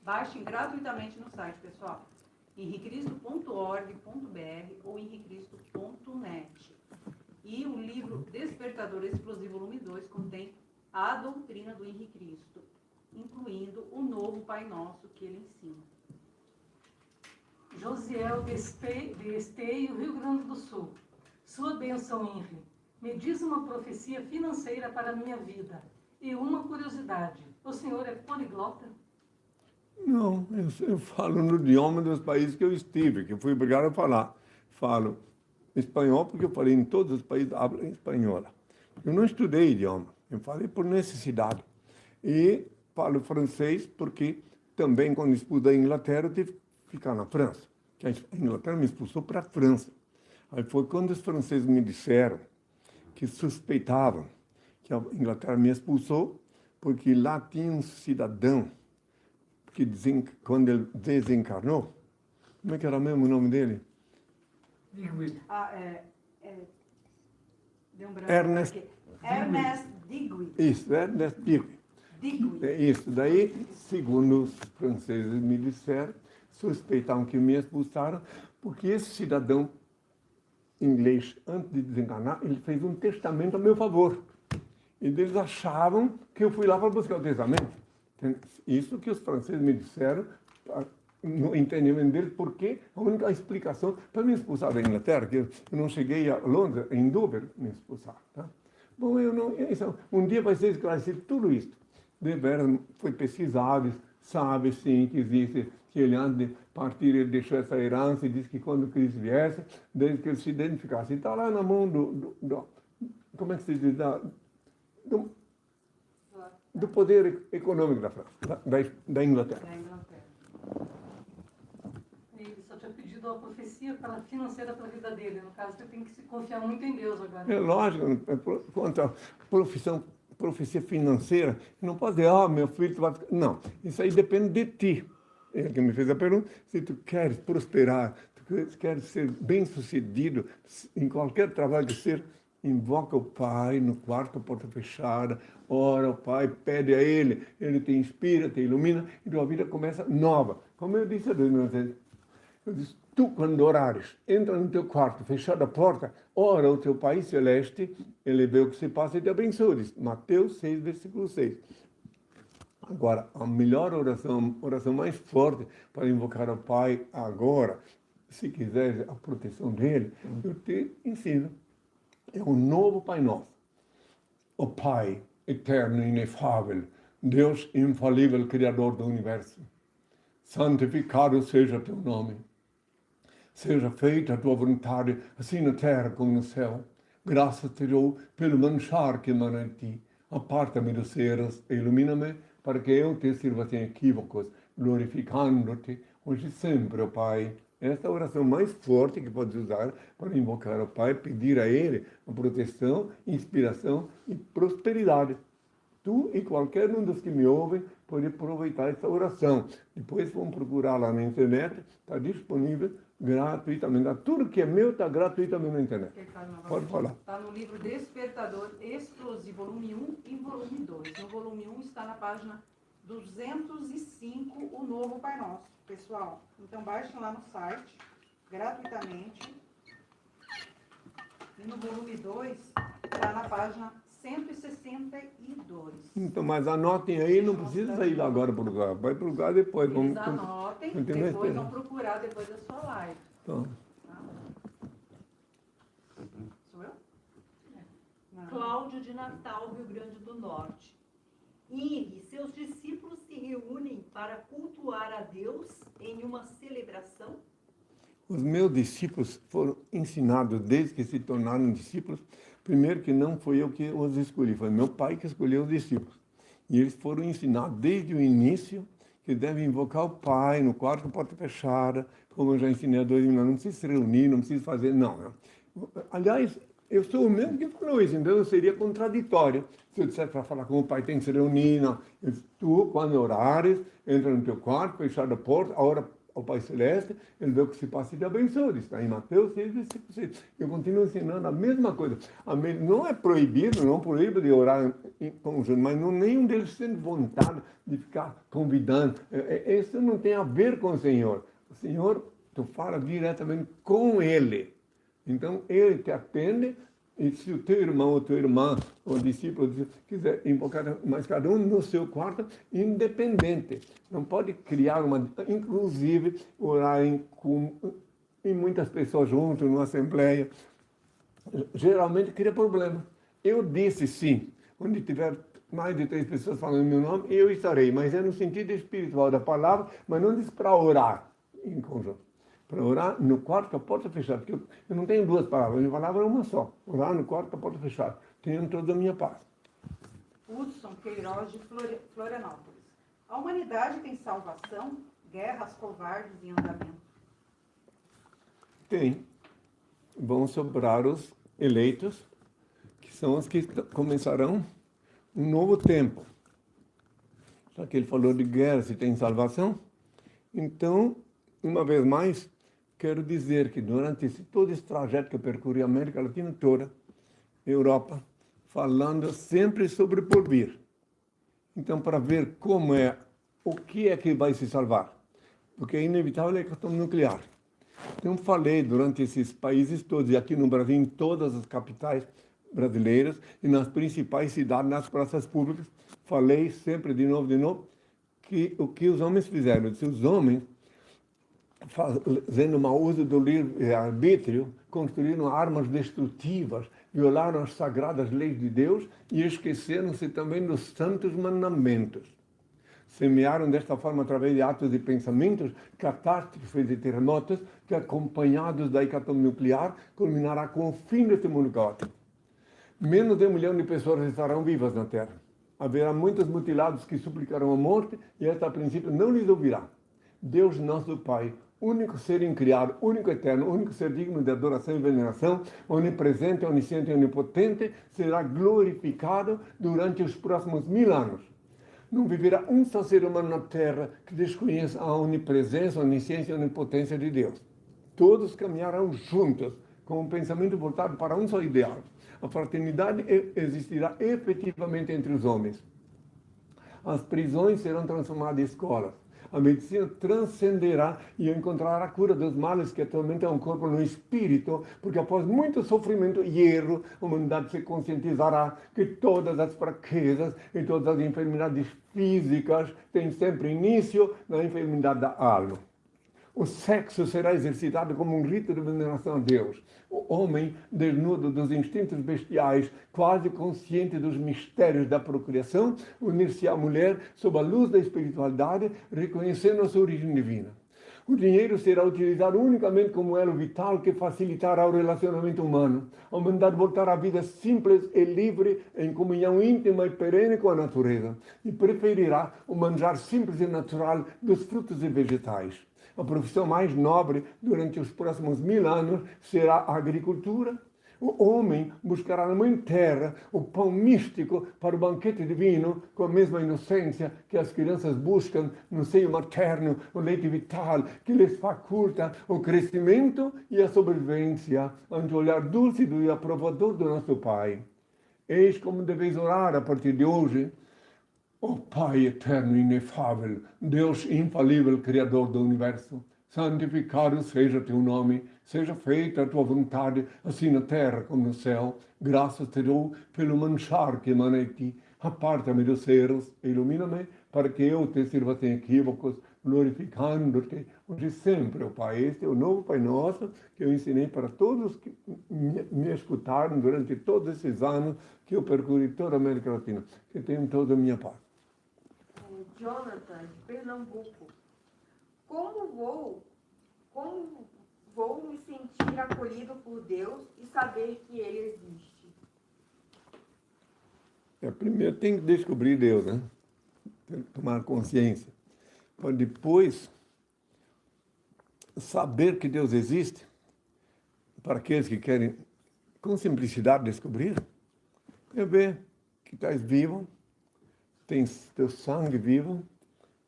Baixem gratuitamente no site, pessoal. henricristo.org.br ou henricristo.net. E o livro Despertador Explosivo, volume 2, contém a doutrina do Henri Cristo, incluindo o novo Pai Nosso que ele ensina. Josiel de Esteio, Rio Grande do Sul. Sua bênção, Henri. Me diz uma profecia financeira para a minha vida. E uma curiosidade. O senhor é poliglota? Não, eu falo no idioma dos países que eu estive, que eu fui obrigado a falar. Falo espanhol porque eu falei em todos os países hablam espanhola. Eu não estudei idioma, eu falei por necessidade. E falo francês porque também quando expus da Inglaterra eu tive que ficar na França. Que a Inglaterra me expulsou para a França. Aí foi quando os franceses me disseram que suspeitavam que a Inglaterra me expulsou porque lá tinha um cidadão que quando ele desencarnou, como é que era mesmo o nome dele? Deu um branco Ernest aqui. Ernest Digweed. Isso, Ernest Digweed. É isso. Daí, segundo os franceses me disseram, suspeitavam que me expulsaram, porque esse cidadão inglês, antes de desencarnar, ele fez um testamento a meu favor. E eles achavam que eu fui lá para buscar o testamento. Isso que os franceses me disseram, no entendimento deles, porque a única explicação para me expulsar da Inglaterra, que eu não cheguei a Londres, em Dover, me expulsar. Tá? Bom, um dia vai ser esclarecido tudo isso. De veras, foi pesquisado, sabe sim que existe, que ele antes de partir, ele deixou essa herança e disse que quando Cristo viesse, desde que ele se identificasse. Está lá na mão como é que se diz? Do poder econômico da França, da Inglaterra. Ele só tinha pedido uma profecia financeira para a vida dele. No caso, você tem que se confiar muito em Deus agora. É lógico, quanto à profecia financeira, não pode dizer, meu filho, tu vai ficar... Não, isso aí depende de ti. Ele que me fez a pergunta, se tu queres prosperar, tu queres ser bem-sucedido em qualquer trabalho que seja, invoca o Pai no quarto, porta fechada, ora ao Pai, pede a Ele, Ele te inspira, te ilumina, e tua vida começa nova. Como eu disse a Deus, eu disse, tu quando orares, entra no teu quarto, fechada a porta, ora ao teu Pai Celeste, Ele vê o que se passa e te abençoa. Diz, Mateus 6, versículo 6. Agora, a melhor oração mais forte para invocar ao Pai agora, se quiser a proteção dEle, eu te ensino. É o novo Pai Nosso. O Pai eterno e inefável, Deus infalível, Criador do Universo. Santificado seja teu nome. Seja feita a tua vontade, assim na terra como no céu. Graças te dou pelo manchar que emana em ti. Aparta-me dos erros e ilumina-me para que eu te sirva sem equívocos, glorificando-te hoje e sempre, ó Pai. Esta é a oração mais forte que podes usar para invocar ao Pai, pedir a Ele a proteção, inspiração e prosperidade. Tu e qualquer um dos que me ouvem pode aproveitar essa oração. Depois vão procurar lá na internet, está disponível gratuitamente. Tudo que é meu está gratuitamente na internet. Pode falar. Está no livro Despertador Explosivo, volume 1 e volume 2. No volume 1 está na página 205, o novo Pai Nosso, pessoal. Então, baixem lá no site, gratuitamente. E no volume 2, está na página 162. Então, mas anotem aí, não precisa sair lá agora para o lugar. Vai para o lugar depois. Eles anotem, depois vão procurar depois da sua live. Então. Tá? Sou eu? Não. Cláudio de Natal, Rio Grande do Norte. E seus discípulos se reúnem para cultuar a Deus em uma celebração? Os meus discípulos foram ensinados desde que se tornaram discípulos. Primeiro que não foi eu que os escolhi, foi meu pai que escolheu os discípulos. E eles foram ensinados desde o início que devem invocar o Pai no quarto com porta fechada, como eu já ensinei há 2 anos, não precisa se reunir, não precisa fazer, não. Aliás, eu sou o mesmo que falou isso, então seria contraditório. Se eu disser para falar com o Pai, tem que se reunir, não. Tu, quando orares, entra no teu quarto, fechar a porta, a hora ao Pai Celeste, ele vê o que se passa e te abençoa. Está em Mateus 6, versículo 6. Eu continuo ensinando a mesma coisa. Não é proibido, não proíbe de orar em conjunto, mas não nenhum deles sente vontade de ficar convidando. Isso não tem a ver com o Senhor. O Senhor, tu fala diretamente com Ele. Então, Ele te atende. E se o teu irmão ou tua irmã, ou discípulo, quiser invocar, mas cada um no seu quarto, independente. Não pode criar inclusive, orar em muitas pessoas juntas, numa assembleia. Geralmente cria problema. Eu disse sim. Onde tiver mais de 3 pessoas falando meu nome, eu estarei. Mas é no sentido espiritual da palavra, mas não diz para orar em conjunto. Para orar no quarto com a porta fechada. Porque eu não tenho 2 palavras, a minha palavra é uma só. Orar no quarto com a porta fechada. Tenho toda a minha paz. Hudson Queiroz, de Florianópolis. A humanidade tem salvação? Guerras covardes em andamento? Tem. Vão sobrar os eleitos, que são os que começarão um novo tempo. Já que ele falou de guerra, se tem salvação. Então, uma vez mais, quero dizer que durante todo esse trajeto que eu percorri a América Latina toda, Europa, falando sempre sobre o porvir. Então, para ver como é, o que é que vai se salvar. Porque é inevitável a questão nuclear. Então, falei durante esses países todos, e aqui no Brasil, em todas as capitais brasileiras, e nas principais cidades, nas praças públicas, falei sempre de novo, que o que os homens fizeram. Se os homens, fazendo mau uso do livre-arbítrio, construíram armas destrutivas, violaram as sagradas leis de Deus e esqueceram-se também dos santos mandamentos. Semearam desta forma, através de atos e pensamentos, catástrofes e terremotos que, acompanhados da hecatombe nuclear, culminará com o fim deste mundo caótico. Menos de 1 milhão de pessoas estarão vivas na Terra. Haverá muitos mutilados que suplicarão a morte e esta, a princípio, não lhes ouvirá. Deus, nosso Pai, único ser incriado, único eterno, único ser digno de adoração e veneração, onipresente, onisciente e onipotente, será glorificado durante os próximos 1000 anos. Não viverá um só ser humano na Terra que desconheça a onipresença, onisciência e onipotência de Deus. Todos caminharão juntos, com um pensamento voltado para um só ideal. A fraternidade existirá efetivamente entre os homens. As prisões serão transformadas em escolas. A medicina transcenderá e encontrará a cura dos males que atormentam o corpo no espírito, porque após muito sofrimento e erro, a humanidade se conscientizará que todas as fraquezas e todas as enfermidades físicas têm sempre início na enfermidade da alma. O sexo será exercitado como um rito de veneração a Deus. O homem, desnudo dos instintos bestiais, quase consciente dos mistérios da procriação, unir-se à mulher sob a luz da espiritualidade, reconhecendo a sua origem divina. O dinheiro será utilizado unicamente como elo vital que facilitará o relacionamento humano. A humanidade voltará à vida simples e livre, em comunhão íntima e perene com a natureza, e preferirá o manjar simples e natural dos frutos e vegetais. A profissão mais nobre durante os próximos 1000 anos será a agricultura. O homem buscará na mãe terra o pão místico para o banquete divino, com a mesma inocência que as crianças buscam no seio materno, o leite vital que lhes faculta o crescimento e a sobrevivência ante o olhar dulce e aprovador do nosso Pai. Eis como deveis orar a partir de hoje. Ó Pai eterno e inefável, Deus infalível, Criador do Universo, santificado seja teu nome, seja feita a tua vontade, assim na terra como no céu. Graças te dou pelo manchar que emana de ti. Aparta-me dos erros, ilumina-me, para que eu te sirva sem equívocos, glorificando-te hoje e sempre, ó Pai. Este é o novo Pai Nosso que eu ensinei para todos que me escutaram durante todos esses anos que eu percorri toda a América Latina. Que tenham toda a minha paz. Jonathan, de Pernambuco. Como vou me sentir acolhido por Deus e saber que Ele existe? Primeiro tem que descobrir Deus, né? Tem que tomar consciência. Para depois saber que Deus existe, para aqueles que querem com simplicidade, descobrir, é ver que estás vivo, tens teu sangue vivo,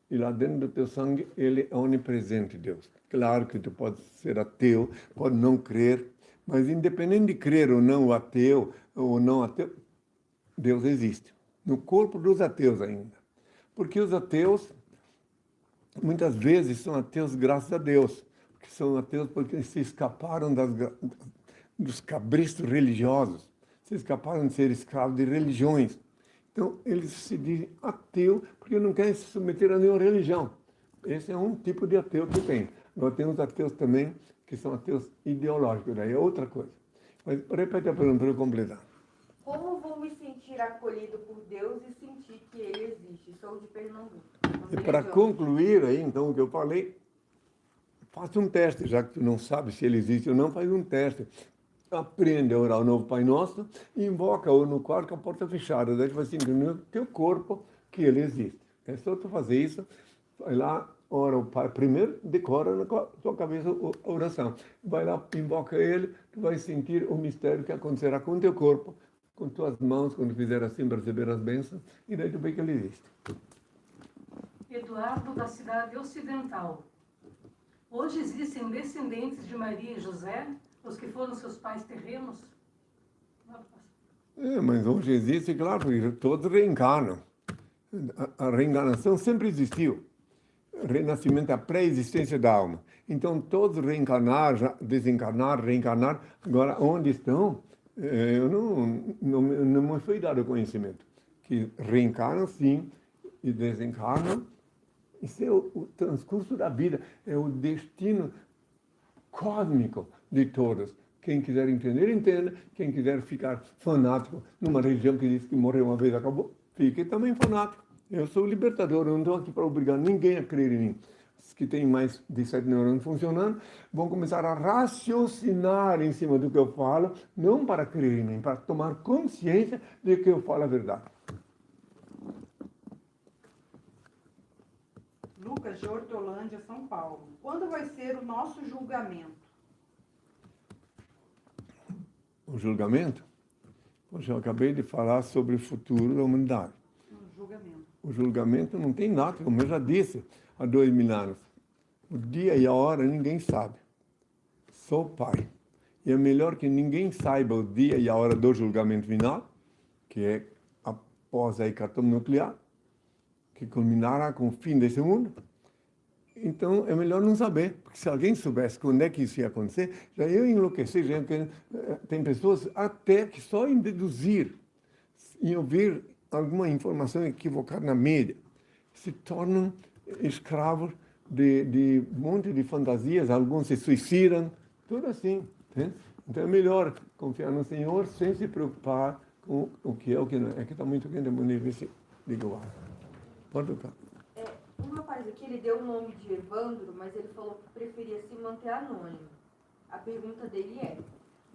e lá dentro do teu sangue, ele é onipresente, Deus. Claro que tu pode ser ateu, pode não crer, mas independente de crer ou não ateu, Deus existe. No corpo dos ateus ainda. Porque os ateus, muitas vezes, são ateus graças a Deus. Porque são ateus porque se escaparam dos cabristos religiosos. Se escaparam de ser escravos de religiões. Então, eles se dizem ateu porque não querem se submeter a nenhuma religião. Esse é um tipo de ateu que tem. Nós temos ateus também que são ateus ideológicos, daí é outra coisa. Mas repete a pergunta para eu completar. Como vou me sentir acolhido por Deus e sentir que Ele existe? Sou de Pernambuco. E para concluir aí, então, o que eu falei, faça um teste, já que tu não sabe se ele existe ou não, faz um teste. Aprende a orar o novo Pai Nosso e invoca-o no quarto com a porta fechada. Daí tu vai sentir no teu corpo que ele existe. É só tu fazer isso, vai lá, ora o Pai. Primeiro, decora na tua cabeça a oração. Vai lá, invoca ele, tu vai sentir o mistério que acontecerá com o teu corpo, com tuas mãos, quando fizer assim para receber as bênçãos, e daí tu vê que ele existe. Eduardo, da cidade ocidental. Hoje existem descendentes de Maria e José, os que foram seus pais terrenos? Mas hoje existe, claro, porque todos reencarnam. A reencarnação sempre existiu. Renascimento é a pré-existência da alma. Então, todos reencarnar, desencarnar, reencarnar. Agora, onde estão? Eu não me foi dado o conhecimento. Que reencarnam, sim, e desencarnam. Isso é o transcurso da vida, é o destino cósmico de todos. Quem quiser entender, entenda. Quem quiser ficar fanático numa religião que diz que morreu uma vez, acabou, fique também fanático. Eu sou o libertador, eu não estou aqui para obrigar ninguém a crer em mim. Os que têm mais de 7 neurônios funcionando vão começar a raciocinar em cima do que eu falo, não para crer em mim, para tomar consciência de que eu falo a verdade. Lucas, de Hortolândia, São Paulo. Quando vai ser o nosso julgamento? O julgamento? Poxa, eu acabei de falar sobre o futuro da humanidade. Julgamento. O julgamento não tem nada, como eu já disse há 2000 anos. O dia e a hora ninguém sabe. Só o Pai. E é melhor que ninguém saiba o dia e a hora do julgamento final, que é após a hecatombe nuclear, que culminará com o fim desse mundo. Então, é melhor não saber, porque se alguém soubesse quando é que isso ia acontecer, já ia enlouquecer. Tem pessoas até que só em deduzir, em ouvir alguma informação equivocada na mídia, se tornam escravos de um monte de fantasias, alguns se suicidam, tudo assim. Né? Então, é melhor confiar no Senhor sem se preocupar com o que é o que não é. É que está muito quente, diga lá. Pode tocar. Um rapaz aqui, ele deu o nome de Evandro, mas ele falou que preferia se manter anônimo. A pergunta dele é: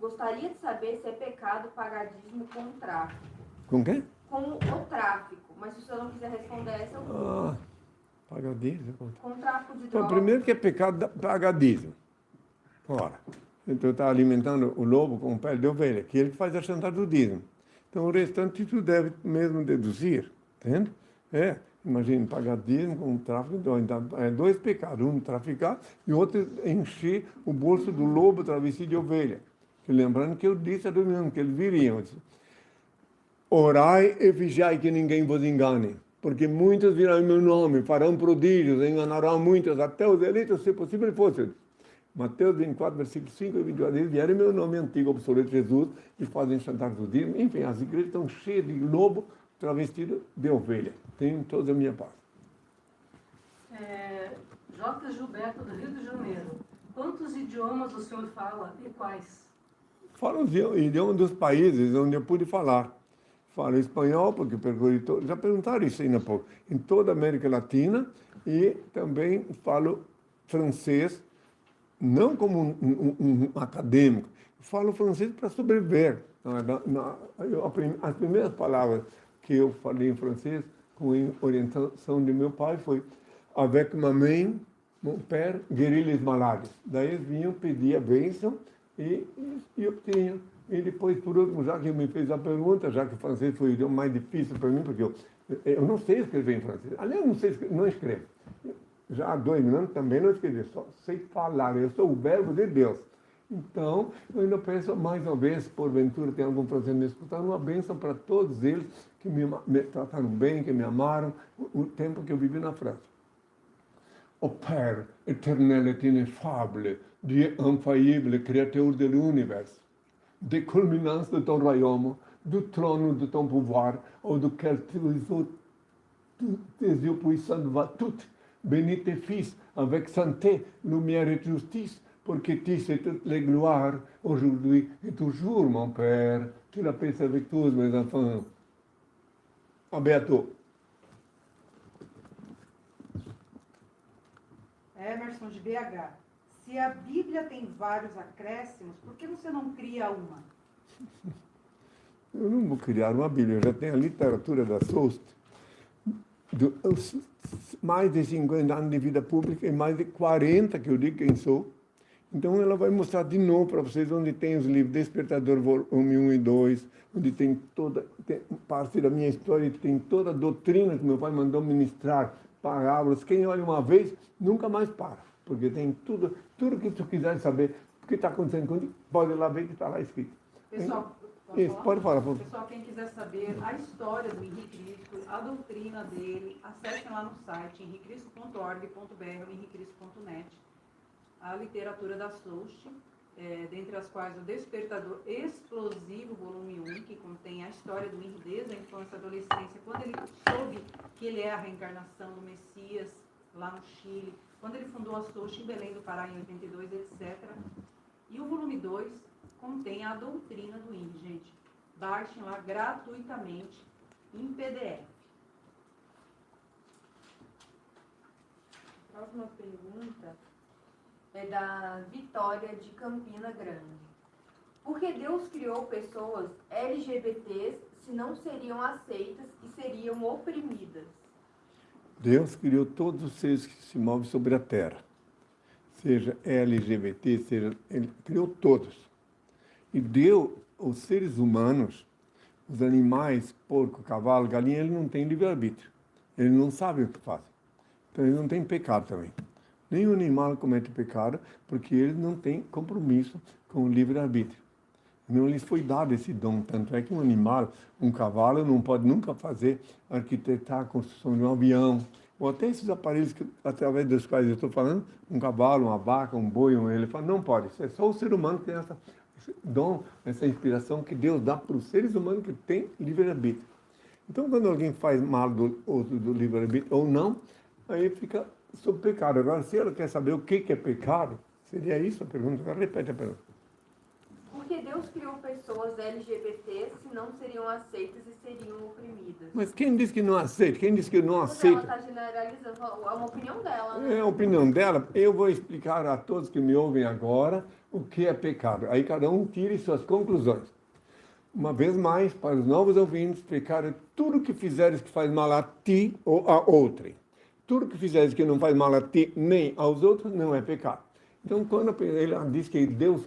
gostaria de saber se é pecado pagar dízimo com o tráfico. Com quem? Com o tráfico, mas se o senhor não quiser responder essa, eu vou. Pagar dízimo? Com o tráfico de Então, drogas. primeiro que é pecado pagar dízimo. Ora, então está alimentando o lobo com pele de ovelha, que ele faz a chantagem do dízimo. Então, o restante tu deve mesmo deduzir, entende? Imagina, pagar dízimo com um tráfico, então, é 2 pecados, um traficar e o outro encher o bolso do lobo travestido de ovelha. Que, lembrando que eu disse a domingo que eles viriam. Orai e vigiai que ninguém vos engane, porque muitos virão em meu nome, farão prodígios, enganarão muitos, até os eleitos, se possível fosse. Mateus 24, versículos 5 e 22, eles vieram em meu nome antigo, obsoleto Jesus, e fazem chantagem do dízimo. Enfim, as igrejas estão cheias de lobo travestido de ovelha. Tenho toda a minha paz. J. Gilberto, do Rio de Janeiro. Quantos idiomas o senhor fala e quais? Falo os idiomas dos países onde eu pude falar. Falo espanhol, porque percorri todo. Já perguntaram isso ainda há pouco. Em toda a América Latina, e também falo francês, não como um acadêmico. Falo francês para sobreviver. As primeiras palavras que eu falei em francês, com orientação de meu pai, foi avec ma main, mon père guérit les malades. Daí eles vinham pedir a bênção e obtinham E depois, por último, já que me fez a pergunta, já que o francês foi o idioma mais difícil para mim, porque eu não sei escrever em francês. Aliás, não escrevo. Já há 2 anos também não escrevi, só sei falar. Eu sou o verbo de Deus. Então, eu ainda peço mais uma vez, porventura tem algum francês me escutando, uma bênção para todos eles que me trataram bem, que me amaram, o tempo que eu vivi na França. Ô Père éternel et ineffable, Dieu infaillible, créateur de l'univers, des culminances de ton royaume, du trône de ton pouvoir, auquel tes yeux puissants va tout, bénis tes fils avec santé, lumière et justice, pour que tu sais toutes les gloires, aujourd'hui et toujours, mon Père. Que la paix soit avec tous, mes enfants. A bientôt. Emerson de BH. Se a Bíblia tem vários acréscimos, por que você não cria uma? Eu não vou criar uma Bíblia, eu já tenho a literatura da Soust, mais de 50 anos de vida pública e mais de 40 que eu digo quem sou. Então ela vai mostrar de novo para vocês onde tem os livros Despertador volume 1 e 2, onde tem toda parte da minha história, tem toda a doutrina que meu pai mandou ministrar, parábolas. Quem olha uma vez, nunca mais para, porque tem tudo que tu quiser saber o que está acontecendo contigo, pode ir lá ver que está lá escrito. Pessoal, Isso, pode falar. Pessoal, quem quiser saber a história do Henrique Cristo, a doutrina dele, acessem lá no site henricristo.org.br ou henricristo.net. A literatura da Soust, dentre as quais o Despertador Explosivo, volume 1, que contém a história do Henrique desde a infância e adolescência, quando ele soube que ele é a reencarnação do Messias lá no Chile, quando ele fundou a Soust em Belém do Pará em 82, etc. E o volume 2 contém a doutrina do Henrique, gente. Baixem lá gratuitamente em PDF. Próxima pergunta é da Vitória de Campina Grande. Por que Deus criou pessoas LGBTs se não seriam aceitas e seriam oprimidas? Deus criou todos os seres que se movem sobre a Terra. Seja LGBT, ele criou todos. E deu aos seres humanos, os animais, porco, cavalo, galinha, eles não têm livre-arbítrio. Eles não sabem o que fazem. Então eles não têm pecado também. Nenhum animal comete pecado, porque eles não têm compromisso com o livre-arbítrio. Não lhes foi dado esse dom. Tanto é que um animal, um cavalo, não pode nunca arquitetar a construção de um avião, ou até esses aparelhos através dos quais eu estou falando, um cavalo, uma vaca, um boi, um elefante, não pode. Isso é só o ser humano que tem esse dom, essa inspiração que Deus dá para os seres humanos que têm livre-arbítrio. Então, quando alguém faz mal do livre-arbítrio ou não, aí fica sob pecado. Agora, se ela quer saber o que é pecado, seria isso a pergunta? Agora, repete a pergunta. Por que Deus criou pessoas LGBTs se não seriam aceitas e seriam oprimidas? Mas quem disse que não aceita? Quem disse que não aceita? Ela está generalizando, é uma opinião dela, né? É a opinião dela. Eu vou explicar a todos que me ouvem agora o que é pecado. Aí cada um tire suas conclusões. Uma vez mais, para os novos ouvintes, pecado é tudo que fizeres que faz mal a ti ou a outrem. Tudo que fizeres que não faz mal a ti nem aos outros não é pecado. Então, quando ele diz que Deus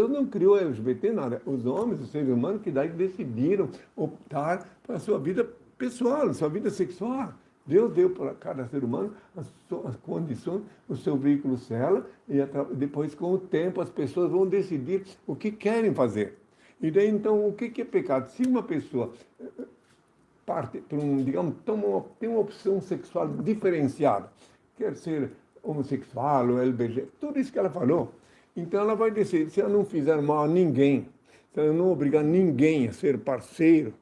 não criou LGBT, nada. Os homens, os seres humanos, que daí decidiram optar para a sua vida pessoal, sua vida sexual. Deus deu para cada ser humano as condições, o seu veículo célula, e depois, com o tempo, as pessoas vão decidir o que querem fazer. E daí, então, o que é pecado? Se uma pessoa parte para tem uma opção sexual diferenciada, quer ser homossexual ou LGBT, tudo isso que ela falou, então ela vai decidir, se ela não fizer mal a ninguém, se ela não obrigar ninguém a ser parceiro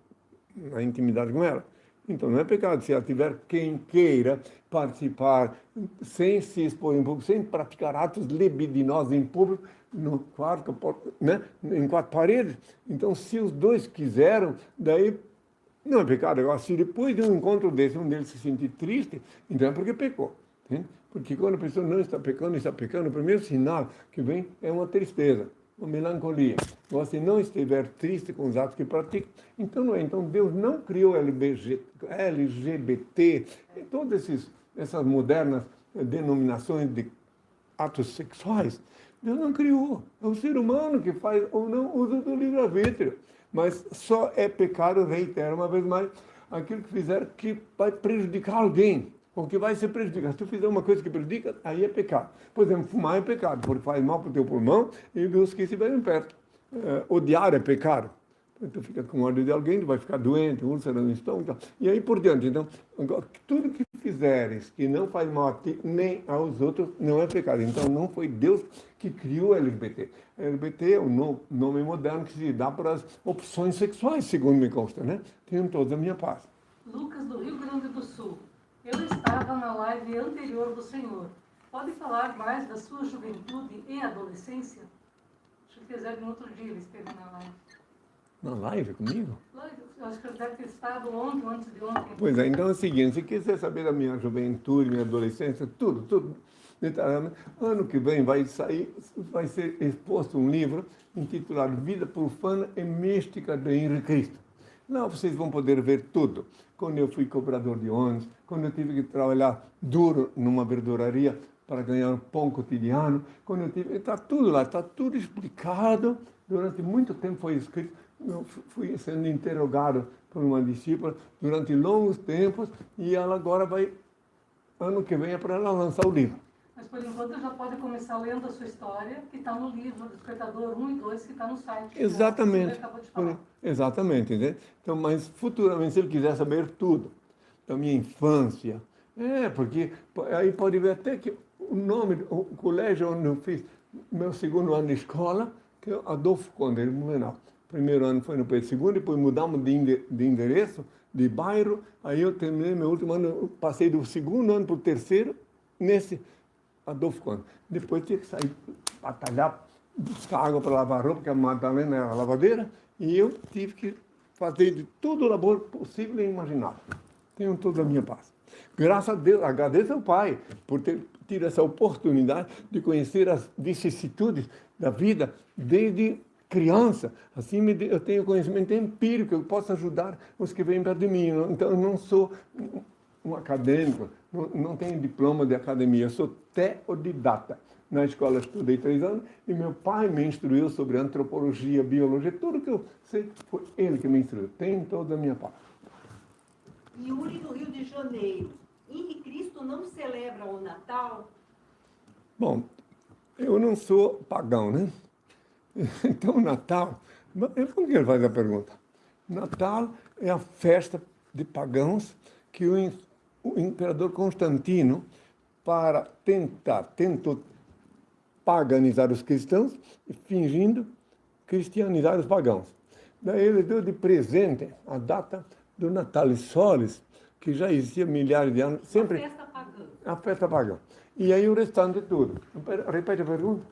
na intimidade com ela, então não é pecado. Se ela tiver quem queira participar sem se expor em público, sem praticar atos libidinosos em público, no quarto, né, em 4 paredes, então se os dois quiseram, daí não é pecado. Agora, se depois de um encontro desse, um deles se sentir triste, então é porque pecou. Hein? Porque quando a pessoa não está pecando, o primeiro sinal que vem é uma tristeza, uma melancolia. Ou se não estiver triste com os atos que pratica, então não é. Então Deus não criou LGBT, e todas essas modernas denominações de atos sexuais, Deus não criou. É o ser humano que faz ou não uso do livre-arbítrio. Mas só é pecado, reitero uma vez mais, aquilo que fizer que vai prejudicar alguém, ou que vai ser prejudicado. Se tu fizer uma coisa que prejudica, aí é pecado. Por exemplo, fumar é pecado, porque faz mal para o teu pulmão e Deus que estiver perto. Odiar é pecado. Tu fica com ódio de alguém, tu vai ficar doente, úlcera no estômago, e aí por diante. Então, tudo que fizeres que não faz mal a ti, nem aos outros, não é pecado. Então, não foi Deus que criou a LGBT. A LGBT é um nome moderno que se dá para as opções sexuais, segundo me consta, né? Tenham todos a minha paz. Lucas, do Rio Grande do Sul. Eu estava na live anterior do Senhor. Pode falar mais da sua juventude e adolescência? Acho que fizeram no outro dia, ele esteve na live. Na live comigo? Eu acho que ele deve ter estado ontem, antes de ontem. Pois é, então é o seguinte, se quiser saber da minha juventude, minha adolescência, tudo, detalhadamente, ano que vem vai ser exposto um livro intitulado Vida Profana e Mística de Henrique Cristo. Lá vocês vão poder ver tudo. Quando eu fui cobrador de ônibus, quando eu tive que trabalhar duro numa verduraria para ganhar um pão cotidiano, quando eu tive... Está tudo lá, está tudo explicado. Durante muito tempo foi escrito. Eu fui sendo interrogado por uma discípula durante longos tempos e ela agora vai, ano que vem, é para ela lançar o livro. Mas por enquanto já pode começar lendo a sua história, que está no livro Despertador 1 e 2, que está no site. Exatamente. Que você acabou de falar. Exatamente, entende? Então, mas futuramente, se ele quiser saber tudo da minha infância, porque aí pode ver até que o nome, o colégio onde eu fiz meu segundo ano de escola, que é Adolfo Conde, em Blumenau. Primeiro ano foi no Pedro II, depois mudamos de endereço, de bairro, aí eu terminei meu último ano, eu passei do segundo ano para o terceiro, nesse Adolfo Conde. Depois tinha que sair, batalhar, buscar água para lavar roupa, porque a Madalena era a lavadeira, e eu tive que fazer de todo o labor possível e imaginável. Tenham toda a minha paz. Graças a Deus, agradeço ao Pai por ter tido essa oportunidade de conhecer as vicissitudes da vida desde criança. Assim, eu tenho conhecimento empírico, eu posso ajudar os que vêm perto de mim. Então, eu não sou um acadêmico, não tenho diploma de academia, eu sou teodidata. Na escola eu estudei 3 anos e meu pai me instruiu sobre antropologia, biologia, tudo que eu sei, foi ele que me instruiu. Tem toda a minha parte. Yuri, do Rio de Janeiro. Henrique Cristo não celebra o Natal? Bom, eu não sou pagão, né? Então, o Natal, como que ele faz a pergunta? Natal é a festa de pagãos que o imperador Constantino, tentou paganizar os cristãos, fingindo cristianizar os pagãos. Daí ele deu de presente a data do Natalis Solis, que já existia milhares de anos, sempre... A festa pagã. A festa pagã. E aí o restante tudo. Repete a pergunta.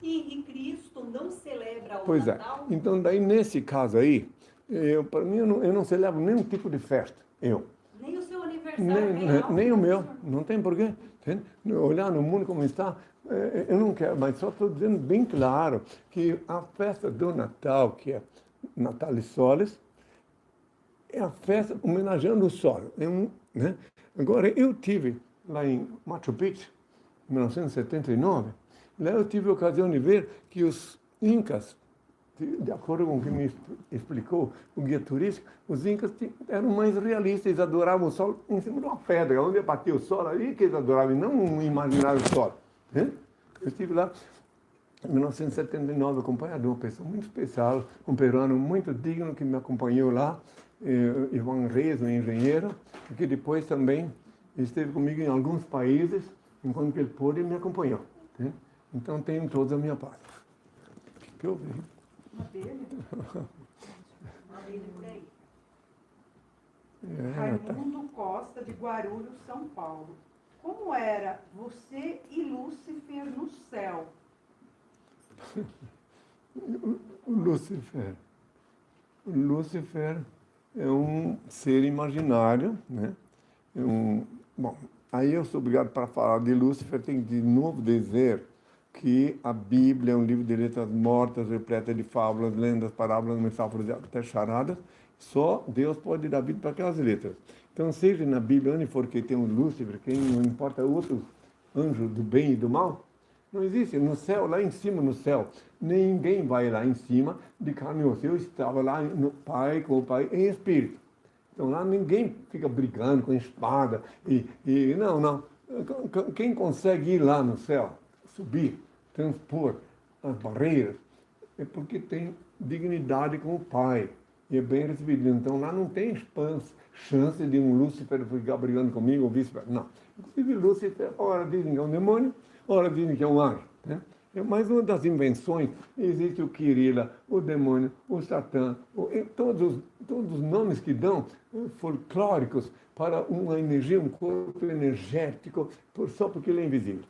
E Cristo não celebra o Pois Natal? é. Então, daí, nesse caso aí, para mim, eu não celebro nenhum tipo de festa. Nem o seu aniversário real? Nem o meu. Não tem porquê. Entende? Olhar no mundo como está, eu não quero, mas só estou dizendo bem claro que a festa do Natal, que é Natalis Solis, é a festa homenageando o sol. Né? Agora, eu tive lá em Machu Picchu, em 1979, lá eu tive a ocasião de ver que os incas, de acordo com o que me explicou o guia turístico, os incas eram mais realistas, eles adoravam o sol em cima de uma pedra, onde batia o sol, aí que eles adoravam, e não um imaginário sol. Né? Eu estive lá em 1979, acompanhado de uma pessoa muito especial, um peruano muito digno que me acompanhou lá, Ivan Reis, um engenheiro, que depois também esteve comigo em alguns países, enquanto que ele pôde, me acompanhou. Né? Então, tenho toda a minha parte. O que eu vi? Uma abelha. Uma abelha por aí. Tá. Raimundo Costa, de Guarulhos, São Paulo. Como era você e Lúcifer no céu? O Lúcifer. O Lúcifer é um ser imaginário, né? Bom, aí eu sou obrigado para falar de Lúcifer, tenho de novo dizer que a Bíblia é um livro de letras mortas, repleta de fábulas, lendas, parábolas, metáforas e até charadas. Só Deus pode dar vida para aquelas letras. Então, seja na Bíblia, onde for que tem um Lúcifer, quem não importa outros anjos do bem e do mal, Não existe. No céu, lá em cima, no céu, ninguém vai lá em cima de carne e osso. Eu estava lá no Pai, com o Pai, em espírito. Então lá ninguém fica brigando com espada. Não. Quem consegue ir lá no céu, subir, transpor as barreiras, é porque tem dignidade com o Pai. E é bem recebido. Então lá não tem chance de um Lúcifer ficar brigando comigo ou vice-versa. Não. Inclusive Lúcifer, ora dizem que é um demônio, ora dizem que é um anjo. Né? É mais uma das invenções. Existe o Quirila, o demônio, o Satã, todos os nomes que dão folclóricos para uma energia, um corpo energético, só porque ele é invisível.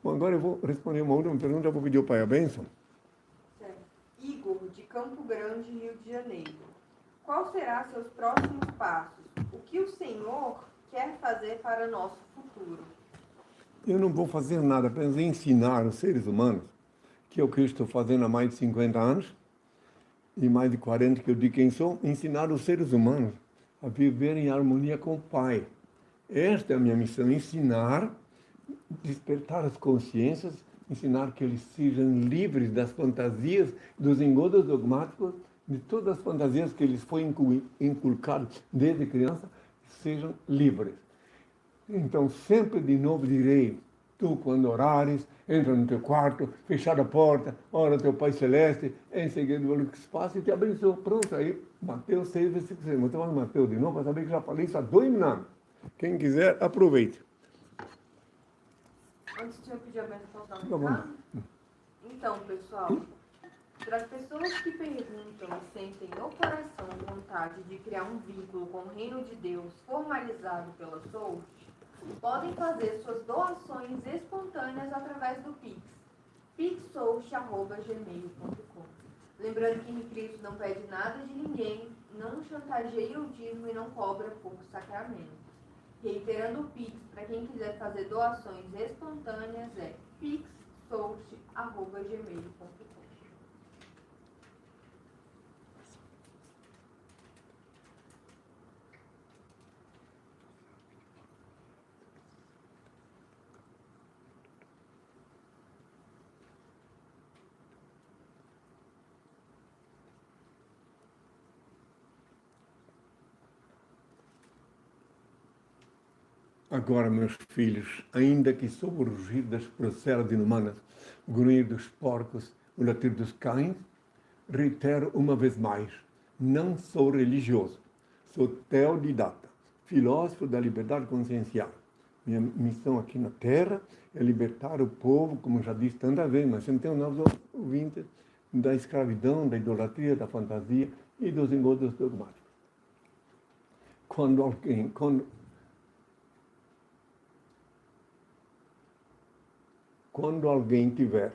Bom, agora eu vou responder uma última pergunta, eu vou pedir ao Pai a bênção. Certo. Igor, de Campo Grande, Rio de Janeiro. Qual será seus próximos passos? O que o Senhor quer fazer para nosso futuro? Eu não vou fazer nada, apenas ensinar os seres humanos, que é o que eu estou fazendo há mais de 50 anos, e mais de 40 que eu digo quem sou, ensinar os seres humanos a viver em harmonia com o Pai. Esta é a minha missão, ensinar, despertar as consciências, ensinar que eles sejam livres das fantasias, dos engodos dogmáticos, de todas as fantasias que eles foram inculcados desde criança, sejam livres. Então, sempre de novo direi, tu quando orares, entra no teu quarto, fechar a porta, ora teu Pai Celeste, em seguida o que se passa e te abençoa. Pronto, aí, Mateus 6, versículo 6. Então, Mateus de novo, para saber que já falei isso há 2 mil anos. Quem quiser, aproveite. Antes de eu pedir a bênção, posso dar um Tá bom. recado? Então, pessoal, para as pessoas que perguntam e sentem no coração vontade de criar um vínculo com o reino de Deus formalizado pela Soul, podem fazer suas doações espontâneas através do Pix, pixsoult@gmail.com. Lembrando que Cristo não pede nada de ninguém, não chantageia o dízimo e não cobra por sacramento. Reiterando o Pix, para quem quiser fazer doações espontâneas, é pixsoult@gmail.com. Agora, meus filhos, ainda que sob o rugir das procelas inumanas, o grunhir dos porcos, o latir dos cães, reitero uma vez mais, não sou religioso, sou teodidata, filósofo da liberdade consciencial. Minha missão aqui na Terra é libertar o povo, como já disse tantas vezes, mas sempre tem um novo ouvinte, da escravidão, da idolatria, da fantasia e dos engodos dogmáticos. Quando alguém tiver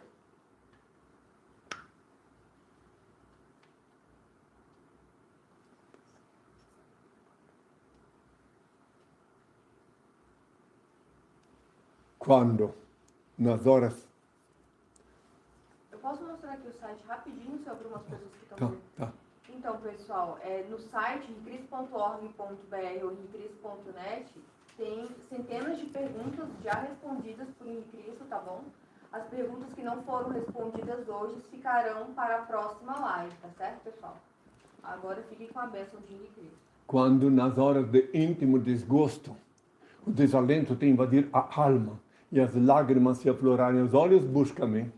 nas horas... Eu posso mostrar aqui o site rapidinho sobre umas coisas que estão... Tá. Então, pessoal, no site ricris.org.br ou ricris.net tem centenas de perguntas já respondidas por Henrique Cristo, tá bom? As perguntas que não foram respondidas hoje ficarão para a próxima live, tá certo, pessoal? Agora fiquem com a bênção de Henrique Cristo. Quando nas horas de íntimo desgosto, o desalento te invadir a alma e as lágrimas se aflorarem aos olhos, busca-me.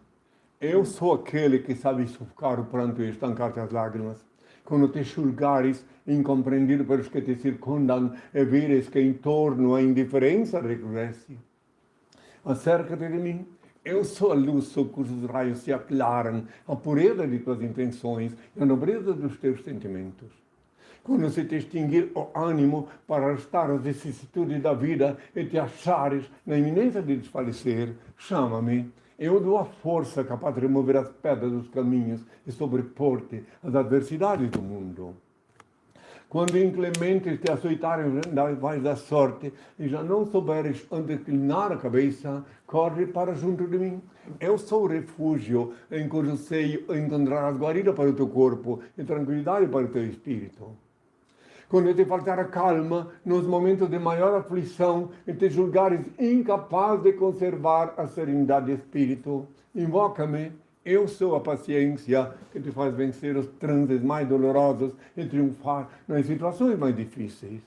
Eu sou aquele que sabe sufocar o pranto e estancar-te as lágrimas. Quando te julgares incompreendido pelos que te circundam e vires que em torno a indiferença recrudesce. Acerca-te de mim. Eu sou a luz sob cujos raios se aclaram a pureza de tuas intenções e a nobreza dos teus sentimentos. Quando se te extinguir o ânimo para arrastar as vicissitudes da vida e te achares na iminência de desfalecer, chama-me. Eu dou a força capaz de remover as pedras dos caminhos e sobrepor-te às adversidades do mundo. Quando inclementes te açoitarem vais da sorte e já não souberes onde inclinar a cabeça, corre para junto de mim. Eu sou o refúgio em cujo seio encontrarás guarida para o teu corpo e tranquilidade para o teu espírito. quando te faltar a calma nos momentos de maior aflição e te julgares incapaz de conservar a serenidade de espírito. Invoca-me, eu sou a paciência que te faz vencer os transes mais dolorosos e triunfar nas situações mais difíceis.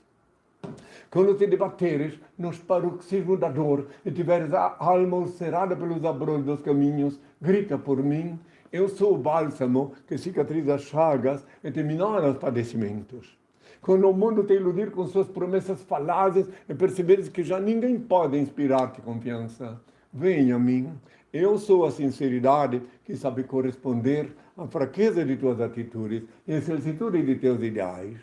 Quando te debateres nos paroxismos da dor e tiveres a alma ulcerada pelos abrolhos dos caminhos, grita por mim. Eu sou o bálsamo que cicatriza as chagas e te minora os padecimentos. Quando o mundo te iludir com suas promessas falazes e perceberes que já ninguém pode inspirar-te confiança, venha a mim. Eu sou a sinceridade que sabe corresponder à fraqueza de tuas atitudes e à solicitude de teus ideais.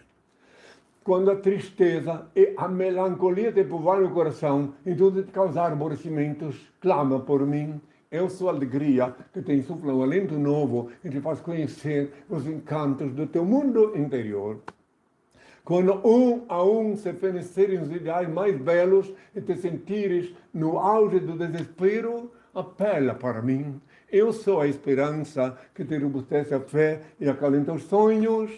Quando a tristeza e a melancolia te povoam o coração e tudo te causar aborrecimentos, clama por mim. Eu sou a alegria que te insufla um alento novo e te faz conhecer os encantos do teu mundo interior. Quando um a um se fenecerem os ideais mais belos e te sentires no auge do desespero, apela para mim. Eu sou a esperança que te robustece a fé e acalenta os sonhos.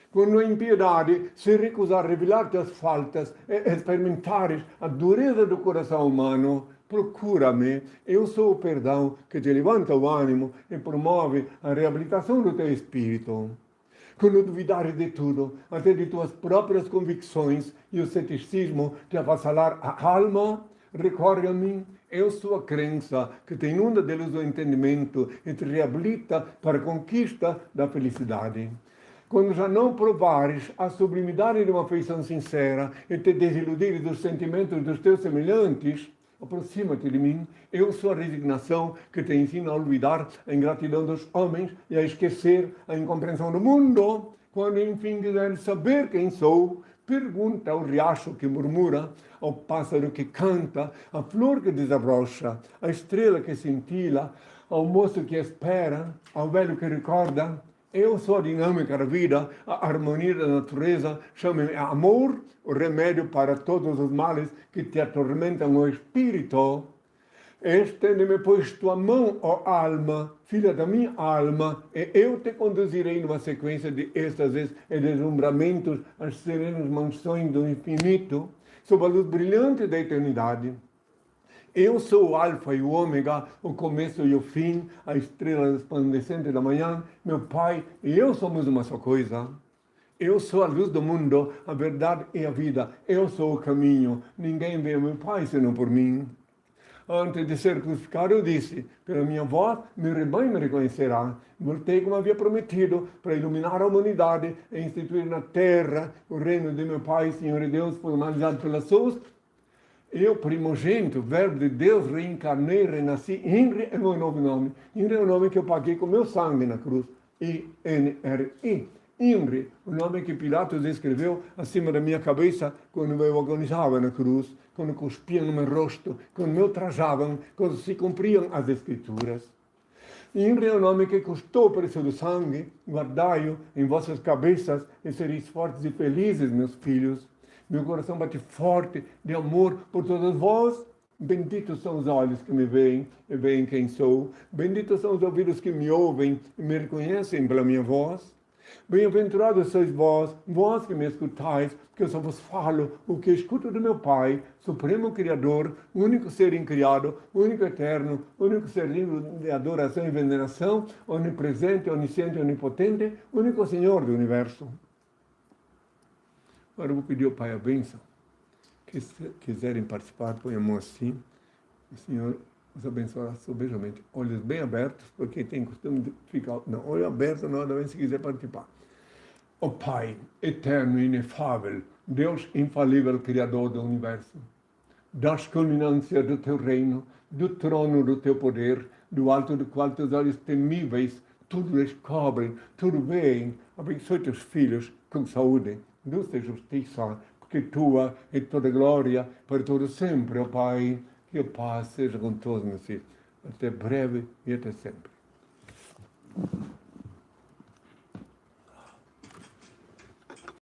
Quando a impiedade se recusar a revelar tuas faltas e experimentares a dureza do coração humano, procura-me. Eu sou o perdão que te levanta o ânimo e promove a reabilitação do teu espírito. Quando duvidares de tudo, até de tuas próprias convicções, e o ceticismo te avassalar a alma, recorre a mim. Eu sou a crença que te inunda de luz do entendimento e te reabilita para a conquista da felicidade. Quando já não provares a sublimidade de uma afeição sincera e te desiludires dos sentimentos dos teus semelhantes, aproxima-te de mim. Eu sou a resignação que te ensina a olvidar a ingratidão dos homens e a esquecer a incompreensão do mundo. Quando enfim quiseres saber quem sou, pergunta ao riacho que murmura, ao pássaro que canta, à flor que desabrocha, à estrela que cintila, ao moço que espera, ao velho que recorda. Eu sou a dinâmica da vida, a harmonia da natureza. Chame-me amor, o remédio para todos os males que te atormentam o espírito. Estende-me, pois, tua mão, ó alma, filha da minha alma, e eu te conduzirei numa sequência de êxtases e deslumbramentos às serenas mansões do infinito, sob a luz brilhante da eternidade. Eu sou o alfa e o ômega, o começo e o fim, a estrela resplandecente da manhã. Meu Pai e eu somos uma só coisa. Eu sou a luz do mundo, a verdade e a vida. Eu sou o caminho. Ninguém vê meu Pai senão por mim. Antes de ser crucificado, eu disse, pela minha voz, meu rebanho me reconhecerá. Voltei como havia prometido, para iluminar a humanidade e instituir na terra o reino de meu Pai, Senhor e Deus, formalizado pela SUS. Eu, primogênito, verbo de Deus, reencarnei, renasci. INRI é meu novo nome. INRI é o nome que eu paguei com meu sangue na cruz. INRI. INRI, o nome que Pilatos escreveu acima da minha cabeça quando eu agonizava na cruz, quando cuspiam no meu rosto, quando me ultrajavam, quando se cumpriam as Escrituras. INRI é o nome que custou o preço do sangue. Guardai-o em vossas cabeças e sereis fortes e felizes, meus filhos. Meu coração bate forte de amor por todos vós. Benditos são os olhos que me veem e veem quem sou. Benditos são os ouvidos que me ouvem e me reconhecem pela minha voz. Bem-aventurados sois vós, vós que me escutais, porque eu só vos falo o que escuto do meu Pai, Supremo Criador, único ser incriado, único eterno, único ser digno de adoração e veneração, onipresente, onisciente, onipotente, único Senhor do universo. Agora eu vou pedir ao Pai a bênção. Que se quiserem participar, põe a mão assim. O Senhor os abençoará sobejamente. Olhos bem abertos, porque tem costume de ficar... Não, olho aberto na hora se quiser participar. Ó Pai, eterno e inefável, Deus infalível, Criador do Universo, das culminâncias do Teu reino, do trono do Teu poder, do alto do qual Teus olhos temíveis tudo descobrem, tudo veem. Abençoe Teus filhos com saúde, luz e justiça, porque Tua é toda glória, para todo sempre, ó Pai. Que a paz seja com todos, meus filhos. Até breve e até sempre.